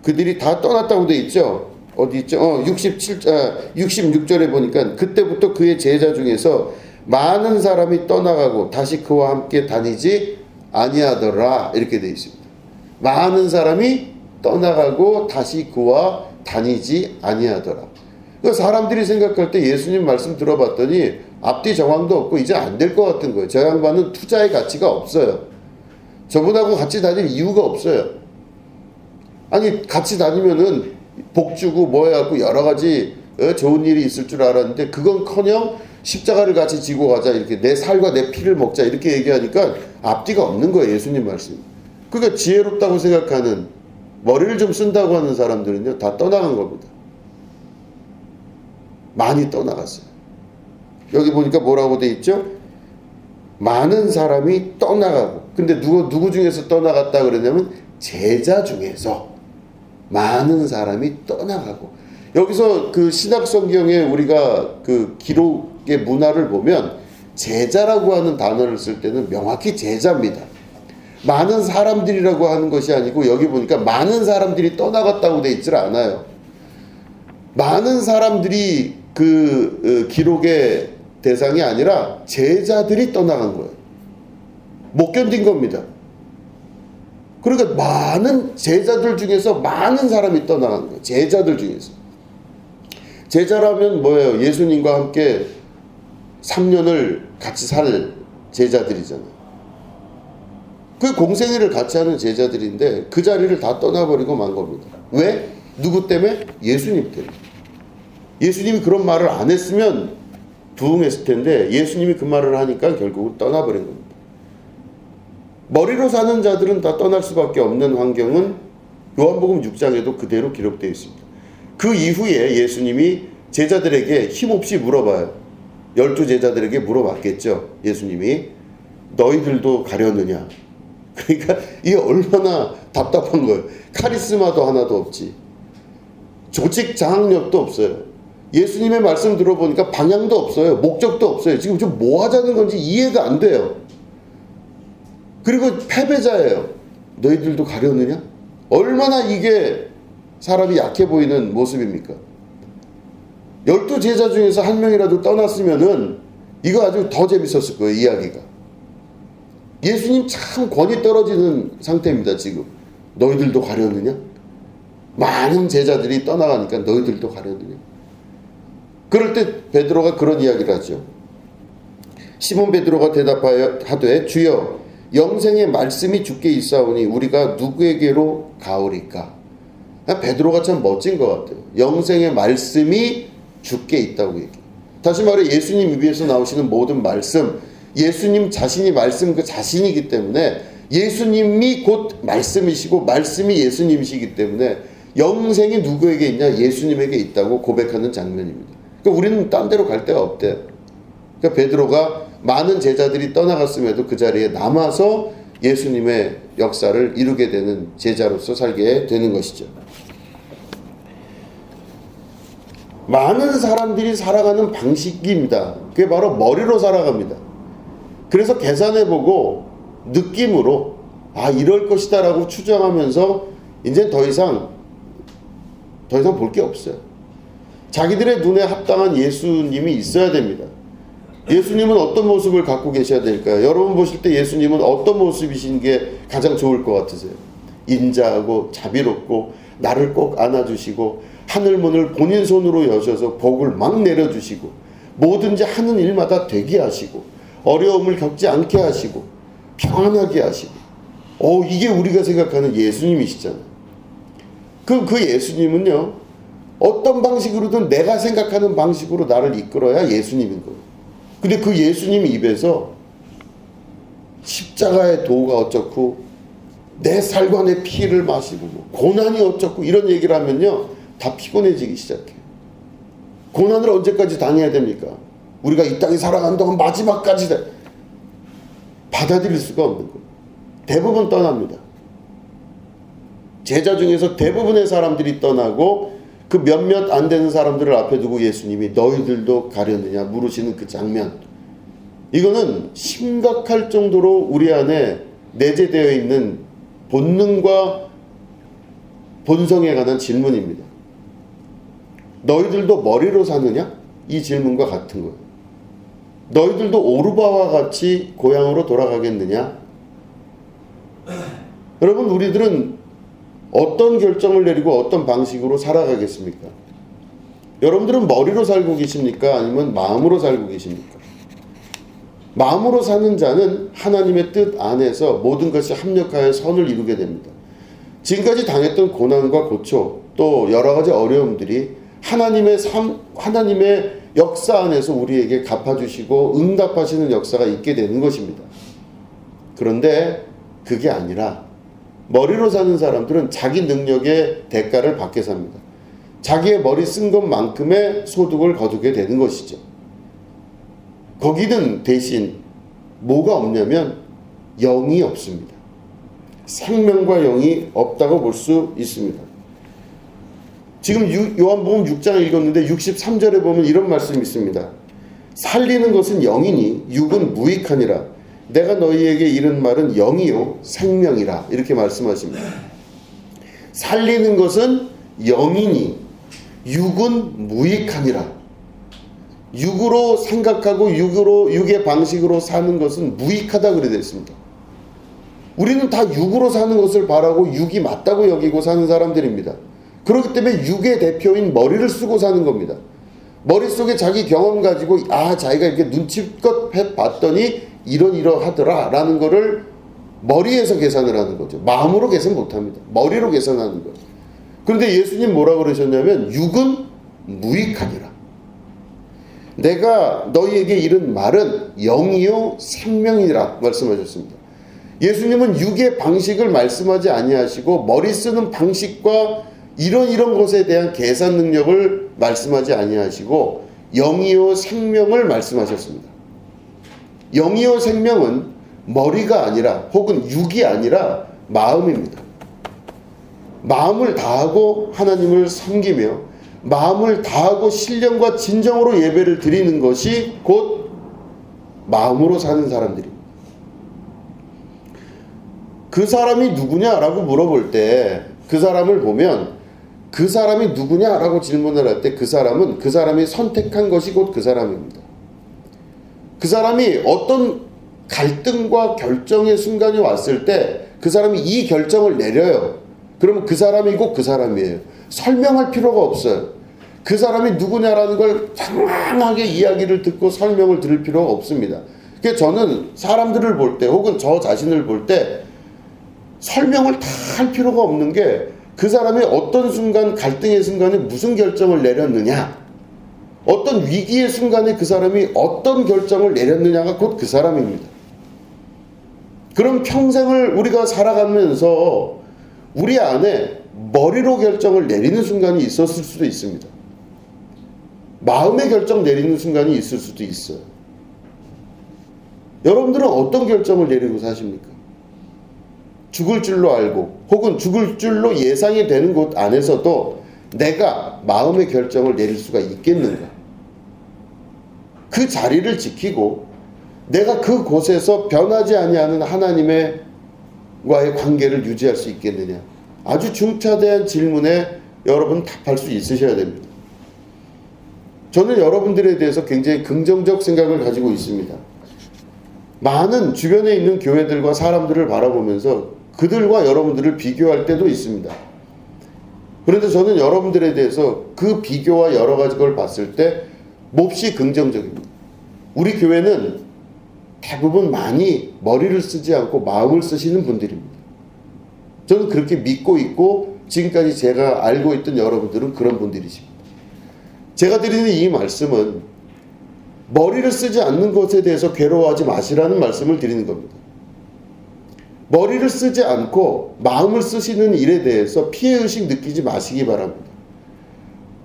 그들이 다 떠났다고 돼 있죠? 어디 있죠? 66절에 보니까 그때부터 그의 제자 중에서 많은 사람이 떠나가고 다시 그와 함께 다니지 아니하더라 이렇게 돼 있습니다. 많은 사람이 떠나가고 다시 그와 다니지 아니하더라. 그러니까 사람들이 생각할 때 예수님 말씀 들어봤더니 앞뒤 정황도 없고 이제 안 될 것 같은 거예요. 저 양반은 투자의 가치가 없어요. 저분하고 같이 다닐 이유가 없어요. 아니 같이 다니면은 복 주고 뭐 해갖고 여러 가지 좋은 일이 있을 줄 알았는데 그건커녕 십자가를 같이 지고 가자 이렇게 내 살과 내 피를 먹자 이렇게 얘기하니까 앞뒤가 없는 거예요. 예수님 말씀. 그러니까 지혜롭다고 생각하는 머리를 좀 쓴다고 하는 사람들은요 다 떠나간 겁니다. 많이 떠나갔어요. 여기 보니까 뭐라고 돼 있죠? 많은 사람이 떠나가고 근데 누구 중에서 떠나갔다 그러냐면 제자 중에서 많은 사람이 떠나가고 여기서 그 신약성경에 우리가 그 기록의 문화를 보면 제자라고 하는 단어를 쓸 때는 명확히 제자입니다. 많은 사람들이라고 하는 것이 아니고 여기 보니까 많은 사람들이 떠나갔다고 돼 있질 않아요. 많은 사람들이 그 기록의 대상이 아니라 제자들이 떠나간 거예요. 못 견딘 겁니다. 그러니까 많은 제자들 중에서 많은 사람이 떠나간 거예요. 제자들 중에서. 제자라면 뭐예요? 예수님과 함께 3년을 같이 살 제자들이잖아요. 그 공생애를 같이 하는 제자들인데 그 자리를 다 떠나버리고 만 겁니다. 왜? 누구 때문에? 예수님 때문에. 예수님이 그런 말을 안 했으면 부응했을 텐데 예수님이 그 말을 하니까 결국은 떠나버린 겁니다. 머리로 사는 자들은 다 떠날 수밖에 없는 환경은 요한복음 6장에도 그대로 기록되어 있습니다. 그 이후에 예수님이 제자들에게 힘없이 물어봐요. 12제자들에게 물어봤겠죠. 예수님이 너희들도 가려느냐. 그러니까 이게 얼마나 답답한 거예요. 카리스마도 하나도 없지. 조직 장악력도 없어요. 예수님의 말씀 들어보니까 방향도 없어요. 목적도 없어요. 지금 좀 뭐 하자는 건지 이해가 안 돼요. 그리고 패배자예요. 너희들도 가려느냐? 얼마나 이게 사람이 약해 보이는 모습입니까? 12제자 중에서 한 명이라도 떠났으면은 이거 아주 더 재밌었을 거예요. 이야기가. 예수님 참 권위 떨어지는 상태입니다. 지금. 너희들도 가려느냐? 많은 제자들이 떠나가니까 너희들도 가려느냐? 그럴 때 베드로가 그런 이야기를 하죠. 시몬 베드로가 대답하여 하되 주여 영생의 말씀이 주께 있사오니 우리가 누구에게로 가오리까? 베드로가 참 멋진 것 같아요. 영생의 말씀이 주께 있다고 얘기해요. 다시 말해 예수님 입에서 나오시는 모든 말씀, 예수님 자신이 말씀 그 자신이기 때문에 예수님이 곧 말씀이시고 말씀이 예수님이시기 때문에 영생이 누구에게 있냐? 예수님에게 있다고 고백하는 장면입니다. 그러니까 우리는 딴 데로 갈 데가 없대요. 그러니까 베드로가 많은 제자들이 떠나갔음에도 그 자리에 남아서 예수님의 역사를 이루게 되는 제자로서 살게 되는 것이죠. 많은 사람들이 살아가는 방식입니다. 그게 바로 머리로 살아갑니다. 그래서 계산해보고 느낌으로 이럴 것이다 라고 추정하면서 이제 더 이상 볼 게 없어요. 자기들의 눈에 합당한 예수님이 있어야 됩니다. 예수님은 어떤 모습을 갖고 계셔야 될까요? 여러분 보실 때 예수님은 어떤 모습이신 게 가장 좋을 것 같으세요? 인자하고 자비롭고 나를 꼭 안아주시고 하늘문을 본인 손으로 여셔서 복을 막 내려주시고 뭐든지 하는 일마다 되게 하시고 어려움을 겪지 않게 하시고 평안하게 하시고 이게 우리가 생각하는 예수님이시잖아요. 그 예수님은요 어떤 방식으로든 내가 생각하는 방식으로 나를 이끌어야 예수님인 거예요. 근데 그 예수님 입에서 십자가의 도가 어쩌고 내 살과 내 피를 마시고 고난이 어쩌고 이런 얘기를 하면요 다 피곤해지기 시작해요. 고난을 언제까지 당해야 됩니까? 우리가 이 땅에 살아가는 동안 마지막까지 받아들일 수가 없는 거예요. 대부분 떠납니다. 제자 중에서 대부분의 사람들이 떠나고 그 몇몇 안 되는 사람들을 앞에 두고 예수님이 너희들도 가려느냐 물으시는 그 장면, 이거는 심각할 정도로 우리 안에 내재되어 있는 본능과 본성에 관한 질문입니다. 너희들도 머리로 사느냐? 이 질문과 같은 거예요. 너희들도 오르바와 같이 고향으로 돌아가겠느냐? 여러분, 우리들은 어떤 결정을 내리고 어떤 방식으로 살아가겠습니까? 여러분들은 머리로 살고 계십니까? 아니면 마음으로 살고 계십니까? 마음으로 사는 자는 하나님의 뜻 안에서 모든 것이 합력하여 선을 이루게 됩니다. 지금까지 당했던 고난과 고초 또 여러 가지 어려움들이 하나님의 역사 안에서 우리에게 갚아주시고 응답하시는 역사가 있게 되는 것입니다. 그런데 그게 아니라 머리로 사는 사람들은 자기 능력의 대가를 받게 삽니다. 자기의 머리 쓴 것만큼의 소득을 거두게 되는 것이죠. 거기는 대신 뭐가 없냐면 영이 없습니다. 생명과 영이 없다고 볼 수 있습니다. 지금 요한복음 6장 읽었는데 63절에 보면 이런 말씀이 있습니다. 살리는 것은 영이니 육은 무익하니라. 내가 너희에게 이른 말은 영이요 생명이라. 이렇게 말씀하십니다. 살리는 것은 영이니 육은 무익하니라. 육으로 생각하고 육의 방식으로 사는 것은 무익하다 그래 됐습니다. 우리는 다 육으로 사는 것을 바라고 육이 맞다고 여기고 사는 사람들입니다. 그렇기 때문에 육의 대표인 머리를 쓰고 사는 겁니다. 머릿속에 자기 경험 가지고 자기가 이렇게 눈치껏 봤더니 이러하더라 라는 거를 머리에서 계산을 하는 거죠. 마음으로 계산 못합니다. 머리로 계산하는 거예요. 그런데 예수님 뭐라고 그러셨냐면 육은 무익하니라. 내가 너희에게 이른 말은 영이요 생명이라 말씀하셨습니다. 예수님은 육의 방식을 말씀하지 아니하시고 머리 쓰는 방식과 이런 것에 대한 계산 능력을 말씀하지 아니하시고 영이요 생명을 말씀하셨습니다. 영이요 생명은 머리가 아니라 혹은 육이 아니라 마음입니다. 마음을 다하고 하나님을 섬기며 마음을 다하고 신령과 진정으로 예배를 드리는 것이 곧 마음으로 사는 사람들입니다. 그 사람이 누구냐라고 물어볼 때 그 사람을 보면 그 사람이 누구냐라고 질문을 할 때 그 사람이 선택한 것이 곧 그 사람입니다. 그 사람이 어떤 갈등과 결정의 순간이 왔을 때 그 사람이 이 결정을 내려요. 그러면 그 사람이고 그 사람이에요. 설명할 필요가 없어요. 그 사람이 누구냐라는 걸 장황하게 이야기를 듣고 설명을 들을 필요가 없습니다. 그래서 저는 사람들을 볼 때 혹은 저 자신을 볼 때 설명을 다 할 필요가 없는 게 그 사람이 어떤 순간 갈등의 순간에 무슨 결정을 내렸느냐, 어떤 위기의 순간에 그 사람이 어떤 결정을 내렸느냐가 곧 그 사람입니다. 그럼 평생을 우리가 살아가면서 우리 안에 머리로 결정을 내리는 순간이 있었을 수도 있습니다. 마음의 결정 내리는 순간이 있을 수도 있어요. 여러분들은 어떤 결정을 내리고 사십니까? 죽을 줄로 알고 혹은 죽을 줄로 예상이 되는 곳 안에서도 내가 마음의 결정을 내릴 수가 있겠는가? 그 자리를 지키고 내가 그 곳에서 변하지 아니하는 하나님과의 관계를 유지할 수 있겠느냐? 아주 중차대한 질문에 여러분 답할 수 있으셔야 됩니다. 저는 여러분들에 대해서 굉장히 긍정적 생각을 가지고 있습니다. 많은 주변에 있는 교회들과 사람들을 바라보면서 그들과 여러분들을 비교할 때도 있습니다. 그런데 저는 여러분들에 대해서 그 비교와 여러 가지 걸 봤을 때 몹시 긍정적입니다. 우리 교회는 대부분 많이 머리를 쓰지 않고 마음을 쓰시는 분들입니다. 저는 그렇게 믿고 있고 지금까지 제가 알고 있던 여러분들은 그런 분들이십니다. 제가 드리는 이 말씀은 머리를 쓰지 않는 것에 대해서 괴로워하지 마시라는 말씀을 드리는 겁니다. 머리를 쓰지 않고 마음을 쓰시는 일에 대해서 피해의식 느끼지 마시기 바랍니다.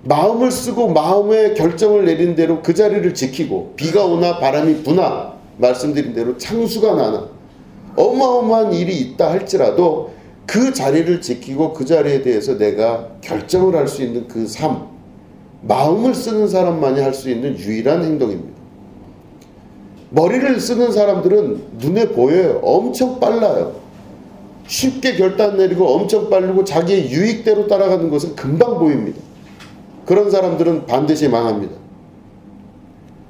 마음을 쓰고 마음의 결정을 내린 대로 그 자리를 지키고 비가 오나 바람이 부나 말씀드린 대로 창수가 나나 어마어마한 일이 있다 할지라도 그 자리를 지키고 그 자리에 대해서 내가 결정을 할 수 있는 그 삶, 마음을 쓰는 사람만이 할 수 있는 유일한 행동입니다. 머리를 쓰는 사람들은 눈에 보여요. 엄청 빨라요. 쉽게 결단 내리고 엄청 빠르고 자기의 유익대로 따라가는 것은 금방 보입니다. 그런 사람들은 반드시 망합니다.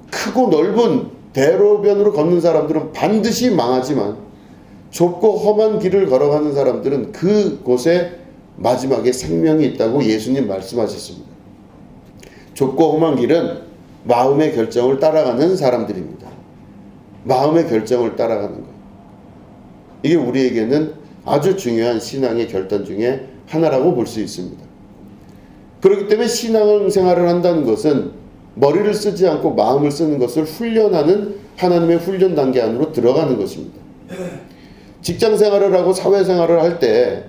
크고 넓은 대로변으로 걷는 사람들은 반드시 망하지만 좁고 험한 길을 걸어가는 사람들은 그곳에 마지막에 생명이 있다고 예수님 말씀하셨습니다. 좁고 험한 길은 마음의 결정을 따라가는 사람들입니다. 마음의 결정을 따라가는 것. 이게 우리에게는 아주 중요한 신앙의 결단 중에 하나라고 볼 수 있습니다. 그렇기 때문에 신앙생활을 한다는 것은 머리를 쓰지 않고 마음을 쓰는 것을 훈련하는 하나님의 훈련 단계 안으로 들어가는 것입니다. 직장생활을 하고 사회생활을 할 때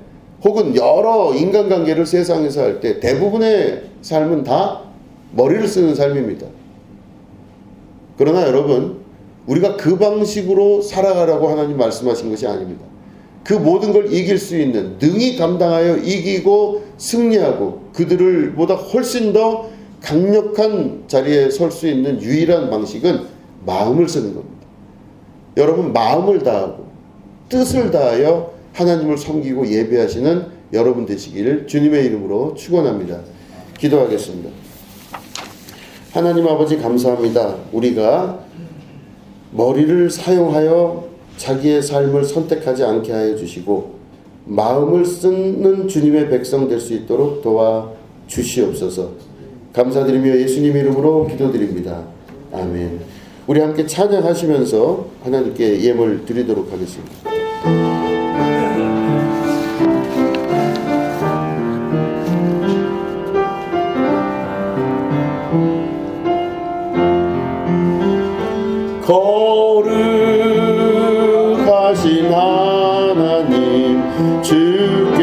혹은 여러 인간관계를 세상에서 할 때 대부분의 삶은 다 머리를 쓰는 삶입니다. 그러나 여러분, 우리가 그 방식으로 살아가라고 하나님 말씀하신 것이 아닙니다. 그 모든 걸 이길 수 있는, 능히 감당하여 이기고 승리하고 그들을 보다 훨씬 더 강력한 자리에 설 수 있는 유일한 방식은 마음을 쓰는 겁니다. 여러분, 마음을 다하고 뜻을 다하여 하나님을 섬기고 예배하시는 여러분 되시기를 주님의 이름으로 축원합니다. 기도하겠습니다. 하나님 아버지 감사합니다. 우리가 머리를 사용하여 자기의 삶을 선택하지 않게 하여 주시고 마음을 쓰는 주님의 백성 될 수 있도록 도와 주시옵소서. 감사드리며 예수님 이름으로 기도드립니다. 아멘. 우리 함께 찬양하시면서 하나님께 예물 드리도록 하겠습니다. 거룩하신 하나님 주께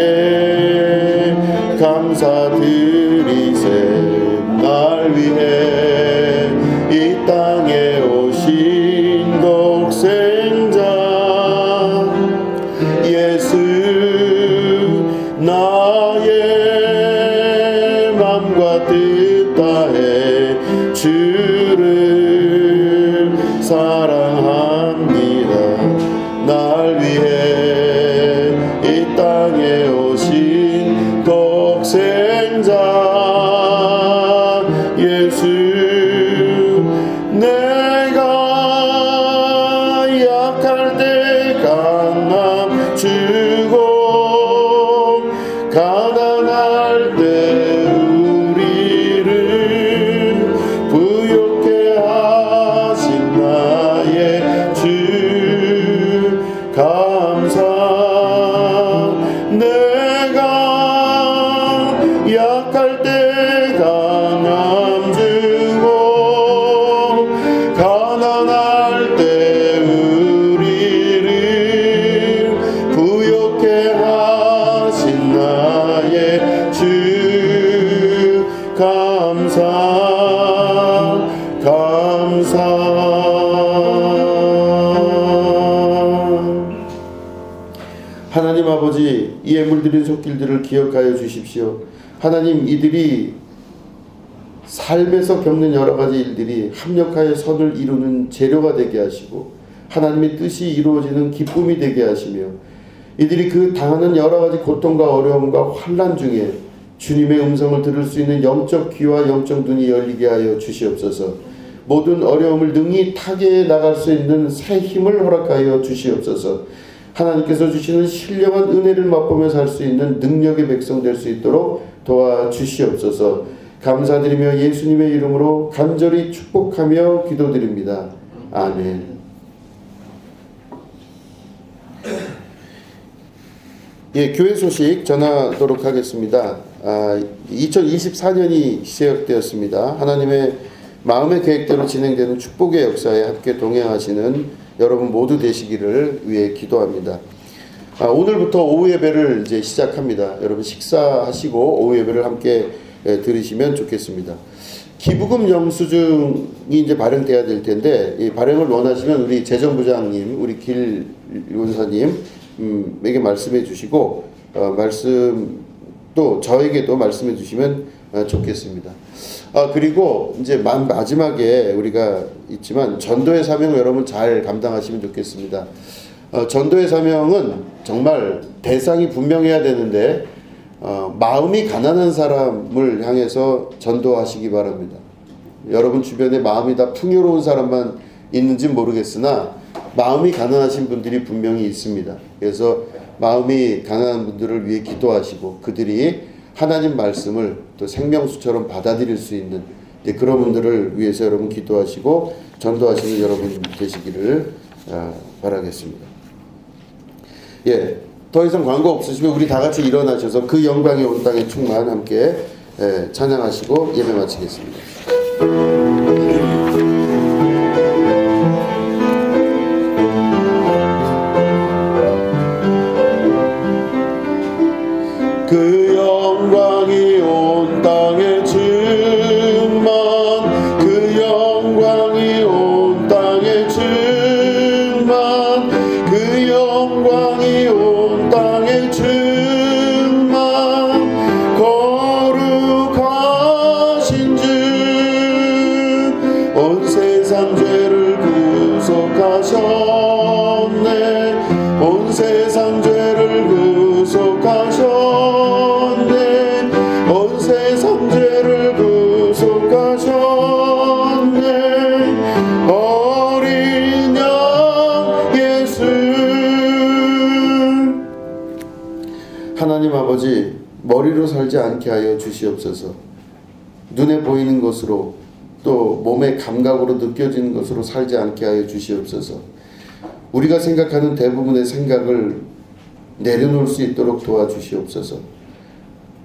감사드리세. 날 위해 이 땅에 오신 독생자 예수 나의 맘과 뜻 다해 주를 사랑합니다. 날 위해 이 땅에 오신 독생자 예수 내가 약할 때 강함 주고 가난할 때 우리를 부욕해 하신 나의 주 감사. 내가 약할 때 강함 주고 가난할 때 우리를 부욕해 하신 나의 주 감사 감사. 하나님 아버지, 이 예물 드린 손길들을 기억하여 주십시오. 하나님, 이들이 삶에서 겪는 여러 가지 일들이 합력하여 선을 이루는 재료가 되게 하시고 하나님의 뜻이 이루어지는 기쁨이 되게 하시며 이들이 그 당하는 여러 가지 고통과 어려움과 환난 중에 주님의 음성을 들을 수 있는 영적 귀와 영적 눈이 열리게 하여 주시옵소서. 모든 어려움을 능히 타개해 나갈 수 있는 새 힘을 허락하여 주시옵소서. 하나님께서 주시는 신령한 은혜를 맛보며 살 수 있는 능력의 백성 될 수 있도록 도와주시옵소서. 감사드리며 예수님의 이름으로 간절히 축복하며 기도드립니다. 아멘. 예, 교회 소식 전하도록 하겠습니다. 2024년이 시작되었습니다. 하나님의 마음의 계획대로 진행되는 축복의 역사에 함께 동행하시는 여러분 모두 되시기를 위해 기도합니다. 오늘부터 오후 예배를 이제 시작합니다. 여러분 식사하시고 오후 예배를 함께 들으시면 좋겠습니다. 기부금 영수증이 이제 발행돼야 될 텐데, 이 발행을 원하시면 우리 재정부장님, 우리 길 원사님에게 말씀해 주시고, 말씀 또 저에게도 말씀해 주시면 좋겠습니다. 그리고 이제 마지막에 우리가 있지만 전도의 사명 여러분 잘 감당하시면 좋겠습니다. 전도의 사명은 정말 대상이 분명해야 되는데 마음이 가난한 사람을 향해서 전도하시기 바랍니다. 여러분 주변에 마음이 다 풍요로운 사람만 있는지 모르겠으나 마음이 가난하신 분들이 분명히 있습니다. 그래서 마음이 가난한 분들을 위해 기도하시고 그들이 하나님 말씀을 또 생명수처럼 받아들일 수 있는 그런 분들을 위해서 여러분 기도하시고 전도하시는 여러분 되시기를 바라겠습니다. 예, 더 이상 광고 없으시면 우리 다 같이 일어나셔서 그 영광이 온 땅의 충만 함께 찬양하시고 예배 마치겠습니다. 그 영광이 온 땅의 충만, 그 영광이 온 땅의 충만, 그 영광이 온 땅의 충만, 거룩하신 주, 온 세상 죄를 구속하셨네, 온 세상 죄를 구속하셨네, 온 세상 죄를 구속하셨네. 어린 양 예수. 하나님 아버지, 머리로 살지 않게 하여 주시옵소서. 눈에 보이는 것으로 또 몸의 감각으로 느껴지는 것으로 살지 않게 하여 주시옵소서. 우리가 생각하는 대부분의 생각을 내려놓을 수 있도록 도와주시옵소서.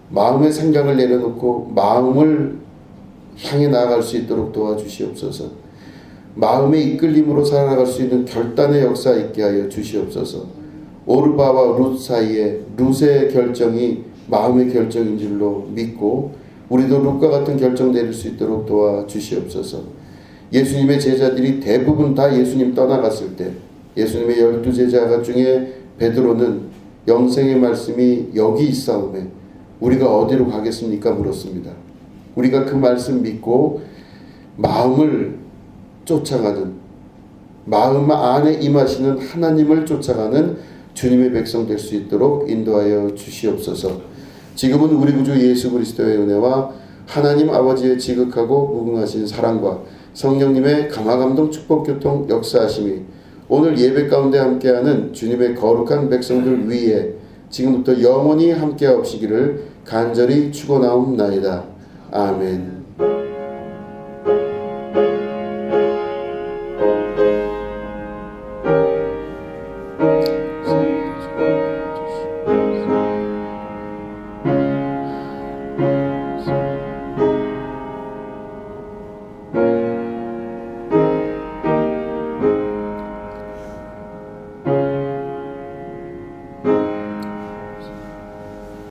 마음의 생각을 내려놓고 마음을 향해 나아갈 수 있도록 도와주시옵소서. 마음의 이끌림으로 살아갈 수 있는 결단의 역사 있게 하여 주시옵소서. 오르바와 룻 사이에 룻의 결정이 마음의 결정인 줄로 믿고 우리도 룻과 같은 결정 내릴 수 있도록 도와주시옵소서. 예수님의 제자들이 대부분 다 예수님 떠나갔을 때 예수님의 12제자 중에 베드로는 영생의 말씀이 여기 있사오매 우리가 어디로 가겠습니까? 물었습니다. 우리가 그 말씀 믿고 마음을 쫓아가는, 마음 안에 임하시는 하나님을 쫓아가는 주님의 백성 될 수 있도록 인도하여 주시옵소서. 지금은 우리 구주 예수 그리스도의 은혜와 하나님 아버지의 지극하고 무궁하신 사랑과 성령님의 감화감동 축복교통 역사하심이 오늘 예배 가운데 함께하는 주님의 거룩한 백성들 위에 지금부터 영원히 함께하옵시기를 간절히 축원하옵나이다. 아멘.